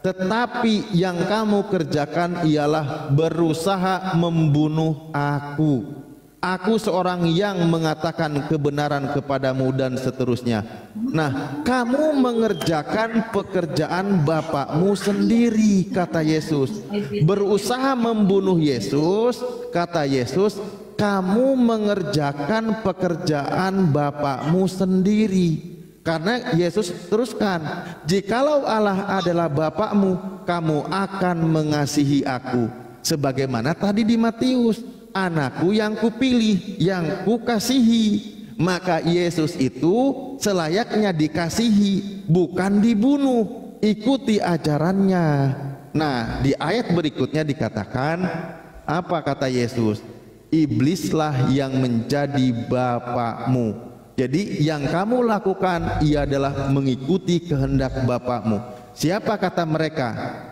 Tetapi yang kamu kerjakan ialah berusaha membunuh aku. Aku seorang yang mengatakan kebenaran kepadamu, dan seterusnya. Nah, kamu mengerjakan pekerjaan bapakmu sendiri, kata Yesus. Berusaha membunuh Yesus, kata Yesus, kamu mengerjakan pekerjaan bapakmu sendiri. Karena Yesus teruskan, jikalau Allah adalah bapakmu, kamu akan mengasihi aku. Sebagaimana tadi di Matius, anakku yang kupilih, yang kukasihi. Maka Yesus itu selayaknya dikasihi, bukan dibunuh. Ikuti ajarannya. Nah, di ayat berikutnya dikatakan, apa kata Yesus? Iblislah yang menjadi bapakmu. Jadi yang kamu lakukan ia adalah mengikuti kehendak bapakmu. Siapa kata mereka?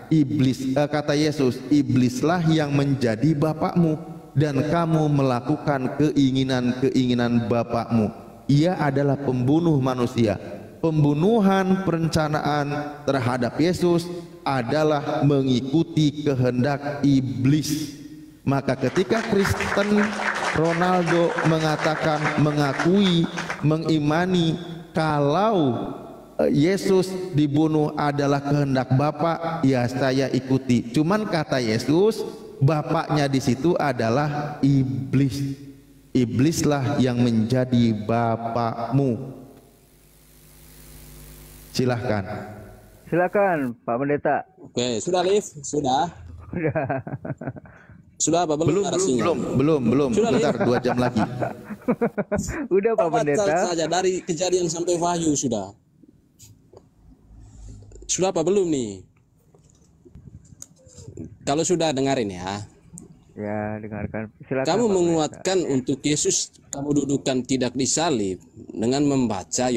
Iblis. Kata Yesus, iblislah yang menjadi bapakmu, dan kamu melakukan keinginan-keinginan bapakmu. Ia adalah pembunuh manusia. Pembunuhan perencanaan terhadap Yesus adalah mengikuti kehendak iblis. Maka ketika Kristen Ronaldo mengatakan, mengakui, mengimani kalau Yesus dibunuh adalah kehendak Bapa, ya saya ikuti. Cuman kata Yesus, bapaknya di situ adalah iblis. Iblislah yang menjadi bapakmu. Silahkan. Silakan Pak Pendeta. Oke, sudah Liv? Sudah? Sudah apa belum? Belum. Sudah, bentar, 2 jam lagi. Udah Pak Pendeta. Saja dari Kejadian sampai Wahyu sudah. Sudah apa belum nih? Kalau sudah, dengarin ya. Ya, dengarkan. Silakan. Kamu menguatkan untuk Yesus kamu dudukan tidak disalib dengan membaca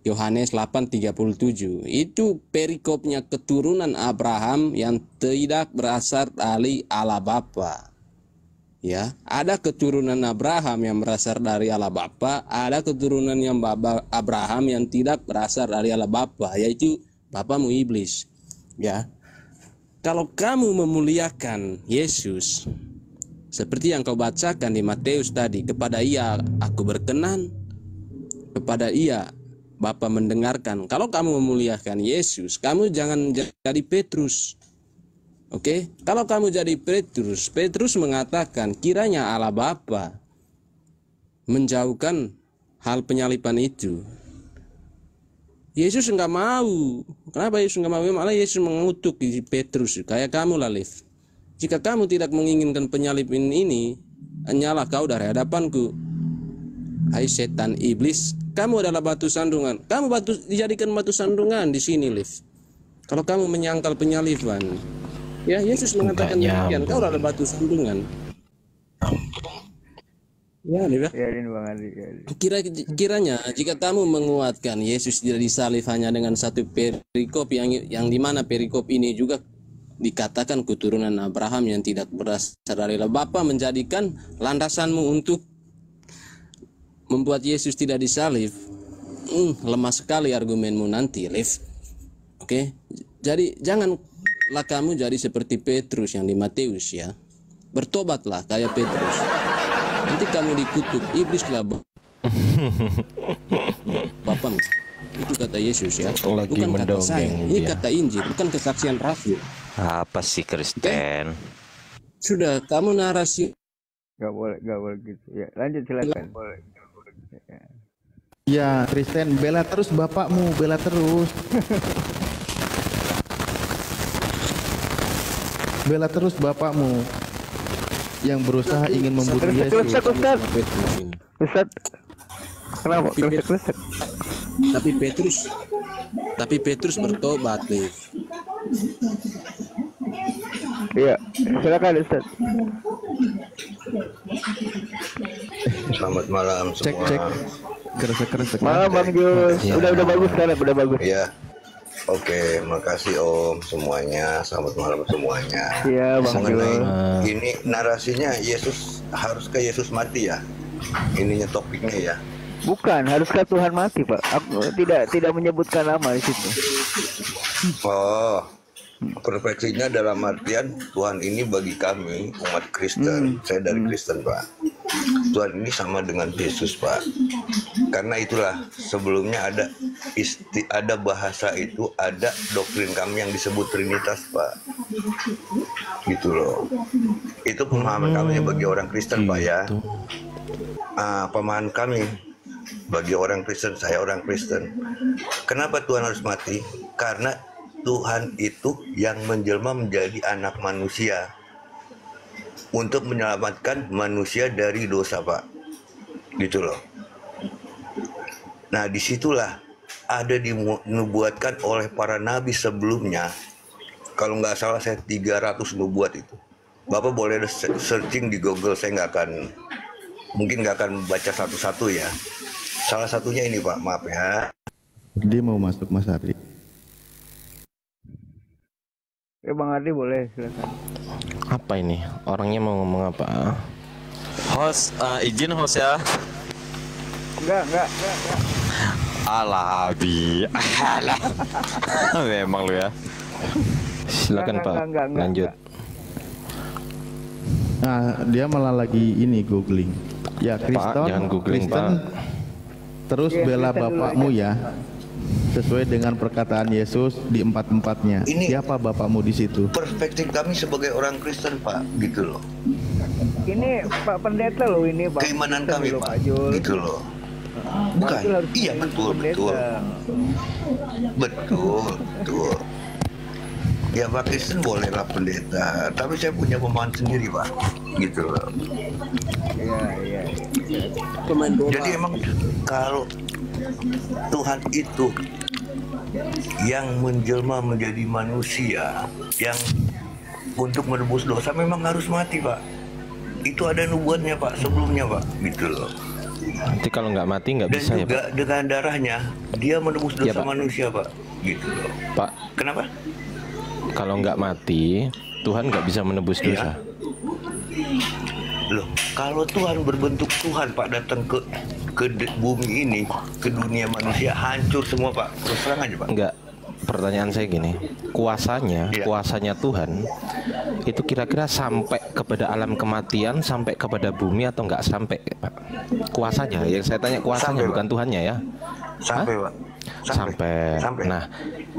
Yohanes 8:37. Itu perikopnya keturunan Abraham yang tidak berasal dari Allah Bapa. Ya, ada keturunan Abraham yang berasal dari Allah Bapa, ada keturunan yang Abraham yang tidak berasal dari Allah Bapa, yaitu bapamu iblis. Ya. Kalau kamu memuliakan Yesus seperti yang kau bacakan di Matius tadi, kepada ia aku berkenan, kepada ia Bapa mendengarkan. Kalau kamu memuliakan Yesus, kamu jangan jadi Petrus. Oke? Kalau kamu jadi Petrus mengatakan kiranya Allah Bapa menjauhkan hal penyaliban itu. Yesus enggak mau. Kenapa Yesus enggak mau? Malah Yesus mengutuk Petrus, kayak kamu lah, Liv. Jika kamu tidak menginginkan penyaliban ini, hanyalah kau dari hadapanku. Hai setan iblis, kamu adalah batu sandungan. Kamu dijadikan batu sandungan di sini, Liv. Kalau kamu menyangkal penyaliban, ya Yesus mengatakan demikian, kau adalah batu sandungan. Ya, Liv. Ya, ini Bang Andi. Kiranya jika kamu menguatkan Yesus tidak disalib hanya dengan satu perikop yang dimana perikop ini juga dikatakan keturunan Abraham yang tidak berasal dari Bapa menjadikan landasanmu untuk membuat Yesus tidak disalib. Lemah sekali argumenmu nanti, Lev. Oke? Jadi janganlah kamu jadi seperti Petrus yang di Matius ya. Bertobatlah kayak Petrus. Nanti kamu dikutuk iblislah Bapamu. Itu kata Yesus ya. Lagi Bukan kata saya. Ini dia. kata Injil, bukan kesaksian rasul. Apa sih Kristen? Sudah, kamu narasi Gak boleh gitu. Ya, lanjut silakan. Boleh. Ya, Kristen, bela terus bapakmu, bela terus. Bela terus bapakmu yang berusaha ingin membunuh Yesus. Ustaz. Kenapa? Kresek. Tapi Petrus bertobat, Lev. Iya, silakan Ustaz. Selamat malam semua. Cek. Kresek. Malam Bang Jus. Ya. Udah bagus sekarang, udah bagus. Ya. Oke, makasih Om semuanya. Selamat malam semuanya. Iya, Bang Mengenai Jus. ini narasinya Yesus harus ke Yesus mati ya. Ininya topiknya ya. Bukan, haruskah Tuhan mati, Pak? Aku tidak menyebutkan nama di situ. Oh, perfeksinya dalam artian Tuhan ini bagi kami umat Kristen. Saya dari Kristen, Pak. Tuhan ini sama dengan Yesus, Pak. Karena itulah sebelumnya ada bahasa itu, ada doktrin kami yang disebut Trinitas, Pak. Gitu loh. Itu pemahaman kami bagi orang Kristen, Pak ya. Pemahaman kami bagi orang Kristen, saya orang Kristen. Kenapa Tuhan harus mati? Karena Tuhan itu yang menjelma menjadi anak manusia untuk menyelamatkan manusia dari dosa, Pak. Gitu loh. Nah, disitulah ada dinubuatkan oleh para nabi sebelumnya. Kalau nggak salah saya 300 nubuat itu. Bapak boleh searching di Google, saya mungkin nggak akan baca satu-satu ya. Salah satunya ini Pak, maaf ya. Dia mau masuk Mas Ardi. Ya Bang Ardi boleh, silakan. Apa ini? Orangnya mau ngomong apa? Host, izin host ya. Enggak. Alah, Abi. Alah. Memang lu ya. Silakan Pak, Enggak. lanjut. Nah, dia malah lagi ini googling. Ya, Kristen, jangan googling, Kristen, Pak. terus Iya, bela Kristen dulu bapakmu ya. Sesuai dengan perkataan Yesus di 4-4-nya. Ini- Siapa bapakmu di situ? Perspektif kami sebagai orang Kristen, Pak, gitu loh. Ini Pak Pendeta loh ini, Pak. Keimanan kami, Loh, Pak, Jul. gitu loh. Bukan, Itu harus iya betul. Betul. Ya Pak Kristen bolehlah pendeta, tapi saya punya pemahaman sendiri Pak, gitu loh. Iya. Pemain bola. Jadi emang kalau Tuhan itu yang menjelma menjadi manusia, yang untuk menebus dosa memang harus mati Pak. Itu ada nubuatnya Pak, sebelumnya Pak, gitu loh. Nanti kalau nggak mati nggak Dan bisa ya juga Pak? dengan darahnya dia menebus dosa Iya, Pak. manusia Pak, gitu loh. Pak, Kenapa? kalau nggak mati, Tuhan nggak bisa menebus Iya. dosa. Loh, kalau Tuhan berbentuk Tuhan Pak datang ke bumi ini, ke dunia manusia, hancur semua Pak. Terus terang aja Pak. Enggak. Pertanyaan saya gini, kuasanya Iya. Tuhan itu kira-kira sampai kepada alam kematian, sampai kepada bumi atau enggak sampai, Pak? Kuasanya, yang saya tanya kuasanya Sampai, bukan Pak. Tuhannya ya. Sampai Pak. Sampai. Nah,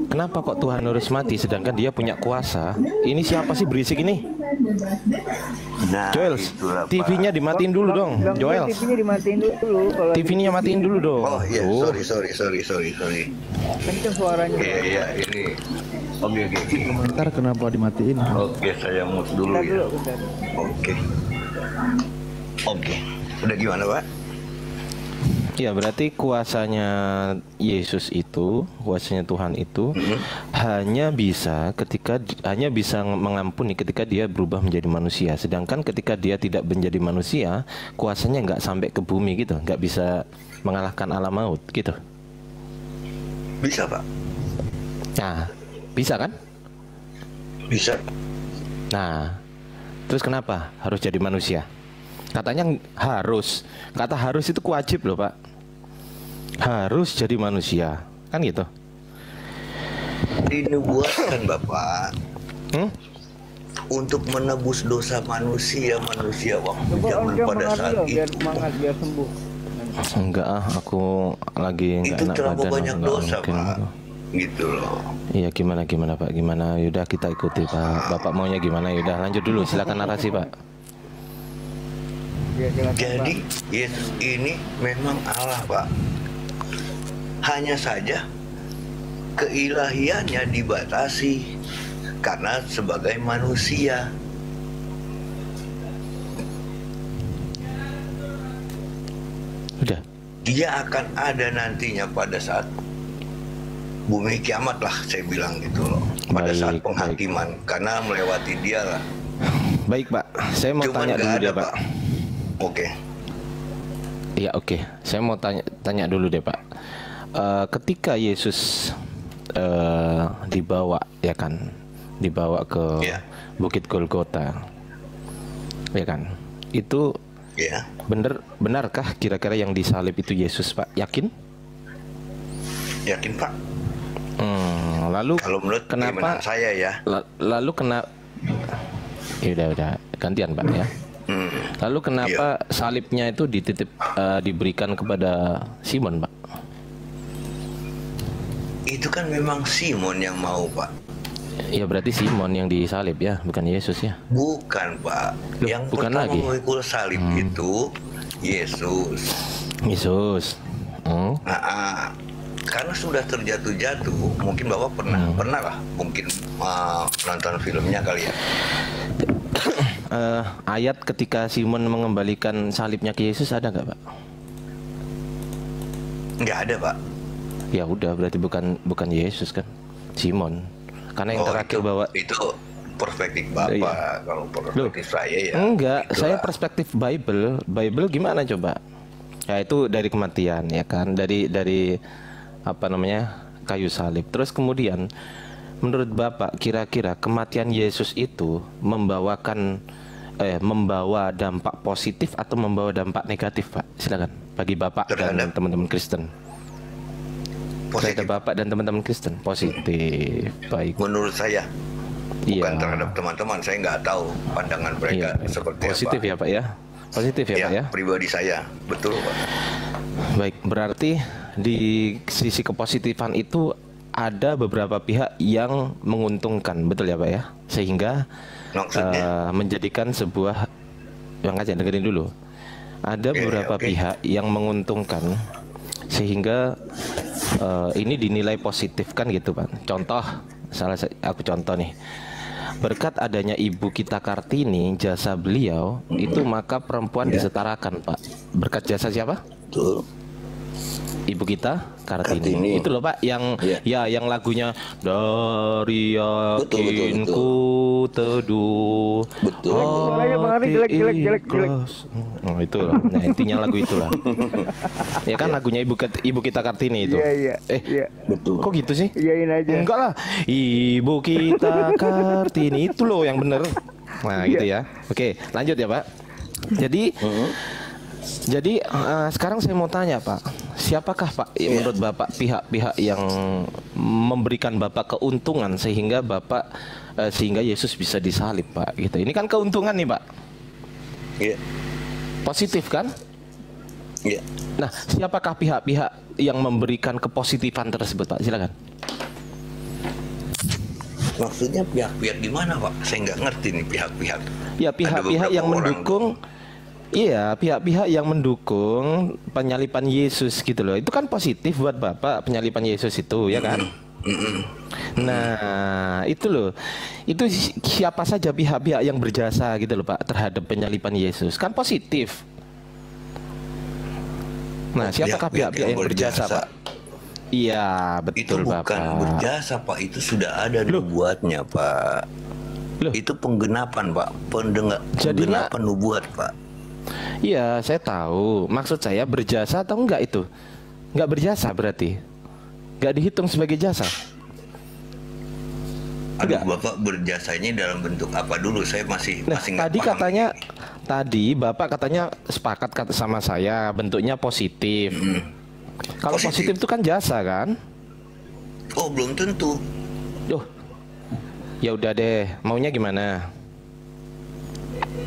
kenapa kok Tuhan harus mati sedangkan dia punya kuasa? Ini siapa sih berisik ini? Nah, Joel, itulah, Pak. TV-nya dimatiin dulu dong, Bang, Joel. TV-nya dimatiin dulu kalau TV-nya matiin dulu dong. Oh iya, Tuh. sorry. kenceng suaranya. Iya, ini. Oke. Komentar kenapa dimatiin? Oke, saya mute dulu Bentar ya. dulu, bentar. Oke. Udah gimana Pak? Ya berarti kuasanya Yesus itu, kuasanya Tuhan itu hanya bisa mengampuni ketika dia berubah menjadi manusia. Sedangkan ketika dia tidak menjadi manusia, kuasanya nggak sampai ke bumi gitu, nggak bisa mengalahkan alam maut gitu. Bisa Pak. Nah, bisa kan? Bisa. Nah, terus kenapa harus jadi manusia? Katanya harus. Kata harus itu wajib loh Pak. Harus jadi manusia. Kan gitu. Dinubuatkan Bapak. Untuk menebus dosa manusia waktu zaman pada saat itu. Biar semangat, biar sembuh. Enggak aku lagi enggak Itu enak terlalu badan. banyak dosa mungkin. Pak. Gitu loh. Iya gimana Pak, gimana? Yaudah kita ikuti Pak. Bapak maunya gimana? Yaudah lanjut dulu, silakan narasi Pak. Jadi Yesus ini memang Allah Pak. Hanya saja keilahiannya dibatasi karena sebagai manusia. Udah. Dia akan ada nantinya pada saat bumi kiamat lah, saya bilang gitu loh. Pada saat penghakiman, karena melewati dia lah. Baik Pak, saya mau Cuman tanya dulu nggak deh ada, Pak. Oke. Iya oke, saya mau tanya dulu deh Pak. Ketika Yesus dibawa ya kan, dibawa ke Bukit Golgota, ya kan? Itu benarkah kira-kira yang disalib itu Yesus Pak? Yakin? Yakin Pak. Lalu kalau menurut kenapa saya ya? Lalu udah gantian Pak ya. Lalu kenapa salibnya itu diberikan kepada Simon Pak? Itu kan memang Simon yang mau Pak. Ya berarti Simon yang disalib ya, bukan Yesus ya? Bukan Pak. Loh, Yang bukan pertama lagi? memikul salib itu Yesus. Karena sudah terjatuh-jatuh, mungkin Bapak pernah lah, mungkin nonton filmnya kali ya. Ayat ketika Simon mengembalikan salibnya ke Yesus ada nggak Pak? Nggak ada Pak. Ya udah berarti bukan Yesus kan, Simon. Karena yang terakhir bawa itu perspektif Bapak. Kalau perspektif saya ya. Enggak, itulah. saya perspektif Bible. Bible gimana coba? Ya itu dari kematian ya kan, dari apa namanya, kayu salib. Terus kemudian menurut Bapak kira-kira kematian Yesus itu membawa dampak positif atau membawa dampak negatif Pak? Silakan bagi Bapak dan teman-teman Kristen. Positif. Bapak dan teman-teman Kristen positif. Baik. Menurut saya. Bukan terhadap teman-teman, saya nggak tahu pandangan mereka seperti positif apa. Ya Pak ya. Positif ya Pak ya. Pribadi saya, betul Pak. Baik, berarti di sisi kepositifan itu ada beberapa pihak yang menguntungkan, betul ya Pak ya? Sehingga menjadikan sebuah, yang aja dengerin dulu. Ada beberapa pihak yang menguntungkan sehingga ini dinilai positif kan gitu Pak. Contoh, aku contoh nih. Berkat adanya Ibu kita Kartini, jasa beliau itu maka perempuan disetarakan Pak. Berkat jasa siapa? Betul. Ibu kita Kartini. Itu loh Pak yang yang lagunya dari yakinku teduh. Betul. Jelek. Oh itu loh. Nah intinya lagu itulah. Ya kan lagunya Ibu kita Kartini itu. Iya. Betul. Kok gitu sih? Iyain aja. Enggak lah. Ibu kita Kartini itu loh yang bener. Nah gitu ya. Oke lanjut ya Pak. Jadi sekarang saya mau tanya Pak, siapakah Pak menurut Bapak pihak-pihak yang memberikan Bapak keuntungan sehingga sehingga Yesus bisa disalib Pak gitu. Ini kan keuntungan nih Pak. Iya. Positif kan? Iya. Nah, siapakah pihak-pihak yang memberikan kepositifan tersebut Pak? Silakan. Maksudnya pihak-pihak di mana Pak? Saya nggak ngerti nih pihak-pihak. Ya pihak-pihak yang mendukung. Iya, pihak-pihak yang mendukung penyaliban Yesus gitu loh. Itu kan positif buat Bapak penyaliban Yesus itu, ya kan? Nah, itu loh. Itu siapa saja pihak-pihak yang berjasa gitu loh Pak terhadap penyaliban Yesus. Kan positif. Nah, siapakah pihak-pihak yang berjasa Pak? Iya, betul Bapak. Itu bukan berjasa Pak, itu sudah ada nubuatnya Pak. Itu penggenapan Pak, penggenapan nubuat Pak. Iya, saya tahu. Maksud saya berjasa atau enggak itu? Enggak berjasa berarti. Enggak dihitung sebagai jasa. Aduh, Bapak berjasanya dalam bentuk apa dulu? Saya masih nggak Tadi paham. katanya, tadi Bapak katanya sepakat sama saya bentuknya positif. Kalau positif itu kan jasa kan? Oh, belum tentu. Ya udah deh, maunya gimana?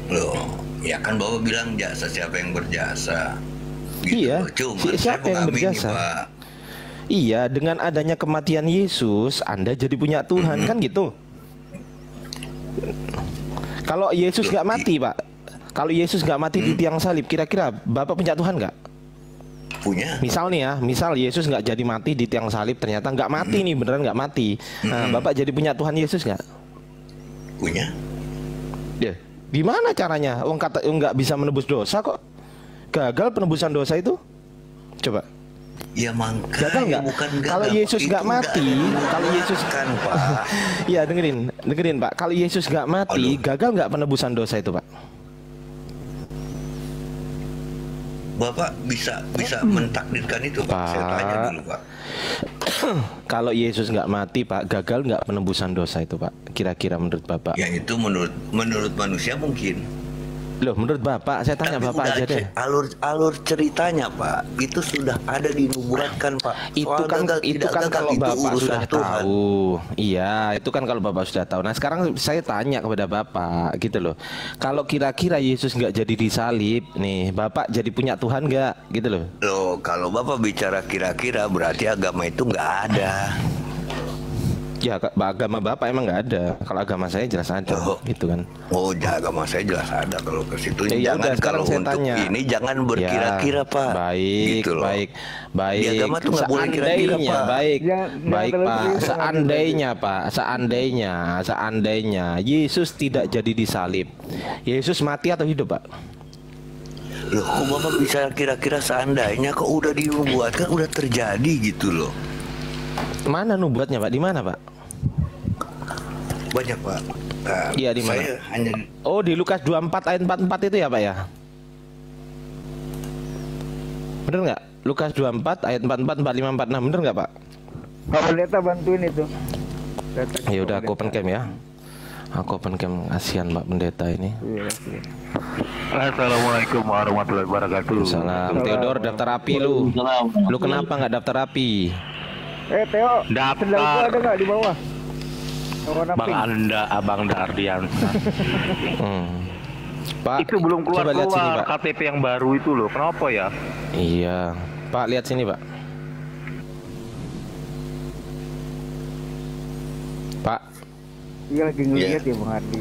Loh, ya kan Bapak bilang jasa siapa yang berjasa. Gitu. Iya, Cuma siapa saya yang mengamini, berjasa? Pak. Iya, dengan adanya kematian Yesus, Anda jadi punya Tuhan, kan gitu. Kalau Yesus nggak mati, Pak. Kalau Yesus nggak mati di tiang salib, kira-kira Bapak punya Tuhan nggak? Punya. Misal nih ya, misal Yesus nggak jadi mati di tiang salib, ternyata nggak mati nih, beneran nggak mati. Nah, Bapak jadi punya Tuhan Yesus nggak? Punya. Ya, gimana caranya? Wong kata nggak bisa menebus dosa kok. Gagal penebusan dosa itu? Coba. Ya makanya Gagal nggak? bukan gagal. Kalau Yesus Itu nggak mati, kalau Yesus kan, Pak. ya dengerin Pak. Kalau Yesus nggak mati, gagal nggak penebusan dosa itu, Pak? Bapak bisa mentakdirkan itu, Pak. Saya tanya dulu, Pak. Kalau Yesus nggak mati, Pak, gagal nggak penebusan dosa itu, Pak? Kira-kira menurut Bapak? Ya itu menurut manusia mungkin. Loh, menurut Bapak, saya tanya Tapi Bapak udah aja deh. Alur ceritanya, Pak, itu sudah ada dinubuatkan, Pak. Itu Soal kan gagal, itu tidak kan gagal, kalau itu Bapak urusan sudah Tuhan. tahu. Iya, itu kan kalau Bapak sudah tahu. Nah, sekarang saya tanya kepada Bapak gitu loh. Kalau kira-kira Yesus nggak jadi disalib, nih, Bapak jadi punya Tuhan nggak? Gitu loh. Loh, kalau Bapak bicara kira-kira berarti agama itu nggak ada. Ya, agama Bapak emang nggak ada. Kalau agama saya jelas ada, gitu kan. Oh, agama saya jelas ada kalau ke situ. Ya Jangan udah, sekarang kalau saya untuk tanya. ini jangan berkira-kira, Ya, Pak. Baik, Gitu loh. baik. Di agama tuh nggak boleh kira-kira, Pak. Baik, Jangan terlalu Pak. serius, Seandainya Yesus tidak jadi disalib, Yesus mati atau hidup, Pak? Loh, kok Bapak bisa kira-kira seandainya kok udah dibuatkan, udah terjadi gitu loh. Mana nubuatnya, Pak? Di mana, Pak? Banyak, Pak. Nah, Iya, di mana? Saya hanya Oh, di Lukas 24 ayat 44 itu ya, Pak ya? Bener nggak? Lukas 24 ayat 44, 45, 46, bener nggak, Pak? Pak Pendeta bantuin itu. Ya udah, aku open cam ya. Aku open cam, kasihan Pak Pendeta ini. Assalamualaikum warahmatullahi wabarakatuh. Salam. Theodor, daftar api lu. Lu kenapa nggak daftar api? Theo, Daftar. sendal gua ada nggak di bawah? Warna Bang pink. Anda, Abang Dardian. Pak, Itu belum coba lihat sini, keluar Pak. KTP yang baru itu loh. Kenapa ya? Iya, Pak, lihat sini, Pak. Pak, Iya lagi ngeliat ya Bang Ardi.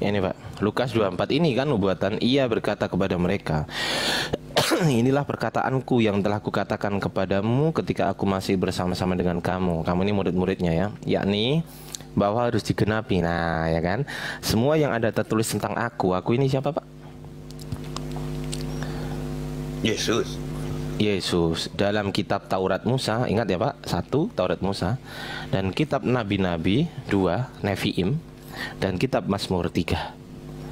ini Pak, Lukas 24 ini kan nubuatan. Ia berkata kepada mereka, inilah perkataanku yang telah kukatakan kepadamu ketika aku masih bersama-sama dengan kamu. Kamu ini murid-muridnya ya, yakni bahwa harus digenapi. Nah, ya kan? Semua yang ada tertulis tentang aku ini siapa, Pak? Yesus dalam kitab Taurat Musa, ingat ya Pak, 1 Taurat Musa, dan kitab Nabi-Nabi 2 Neviim, dan kitab Mazmur 3.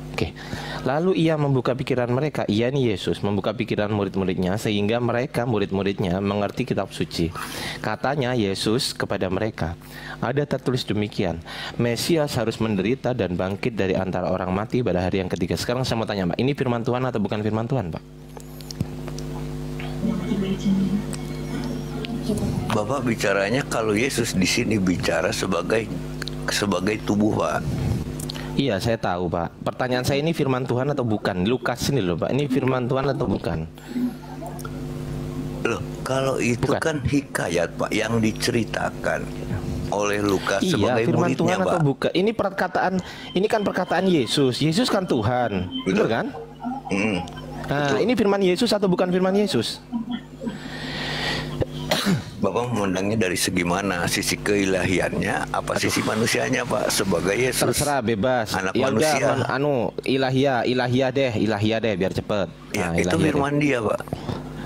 Oke. Lalu ia membuka pikiran mereka, ia nih Yesus membuka pikiran murid-muridnya sehingga mereka murid-muridnya mengerti kitab suci. Katanya Yesus kepada mereka, ada tertulis demikian, Mesias harus menderita dan bangkit dari antara orang mati pada hari yang ketiga. Sekarang saya mau tanya Pak, ini firman Tuhan atau bukan firman Tuhan, Pak? Bapak bicaranya kalau Yesus di sini bicara sebagai tubuh, Pak. Iya, saya tahu, Pak. Pertanyaan saya, ini firman Tuhan atau bukan? Lukas ini loh, Pak. Ini firman Tuhan atau bukan? Loh, kalau itu Bukan. kan hikayat, Pak, yang diceritakan oleh Lukas Iya, sebagai firman muridnya, Tuhan atau Pak. bukan? Ini kan perkataan Yesus. Yesus kan Tuhan, benar kan? Nah, ini firman Yesus atau bukan firman Yesus? Bapak memandangnya dari segi mana? Sisi keilahiannya apa sisi manusianya, Pak? Sebagai Yesus. Terserah, bebas. Anak Ya udah, manusia. ilahiyah deh biar cepet. Ya, Nah, itu ilahiyah firman deh. dia, Pak.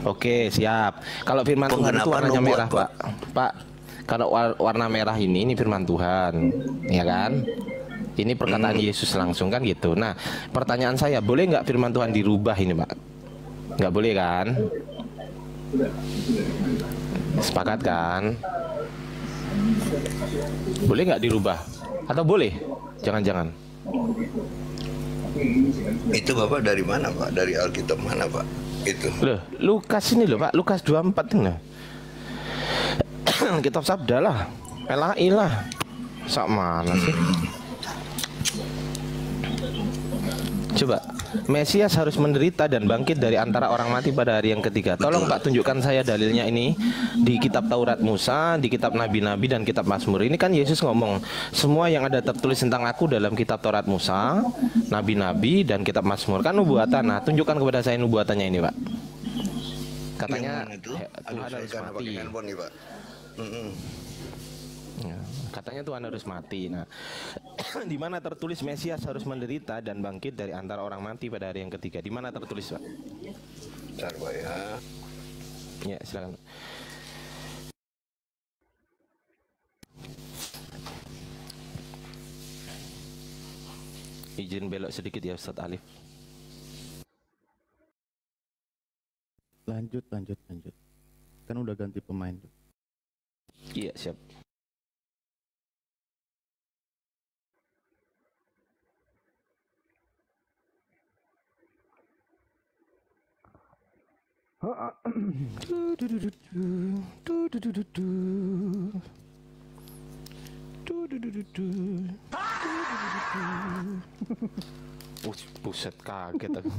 Oke, siap. Kalau firman Tuhan itu Penggenapan warnanya nubuat, merah, Pak. Pak, kalau warna merah ini firman Tuhan, ya kan? Ini perkataan Yesus langsung kan gitu. Nah, pertanyaan saya, boleh nggak firman Tuhan dirubah ini, Pak? Nggak boleh kan? Sepakat kan? Boleh nggak dirubah? Atau boleh? Jangan-jangan. Itu Bapak dari mana Pak? Dari Alkitab mana Pak? Itu. Loh, Lukas ini loh Pak, Lukas 24 ini. Kitab Sabda lah. LAI lah. Sak mana sih? Coba, Mesias harus menderita dan bangkit dari antara orang mati pada hari yang ketiga. Tolong Pak tunjukkan saya dalilnya ini di kitab Taurat Musa, di kitab Nabi-Nabi dan kitab Mazmur. Ini kan Yesus ngomong, semua yang ada tertulis tentang aku dalam kitab Taurat Musa, Nabi-Nabi dan kitab Mazmur. Kan nubuatan. Nah, tunjukkan kepada saya nubuatannya ini, Pak. Katanya Tuhan harus mati. Nih, Pak. Ya, katanya Tuhan harus mati. Nah, di mana tertulis Mesias harus menderita dan bangkit dari antara orang mati pada hari yang ketiga? Di mana tertulis, Pak? Bentar, Pak ya. Ya, silakan. Izin belok sedikit ya, Ustadz Alif. Lanjut. Kan udah ganti pemain. Iya, siap. Buset, kaget aku.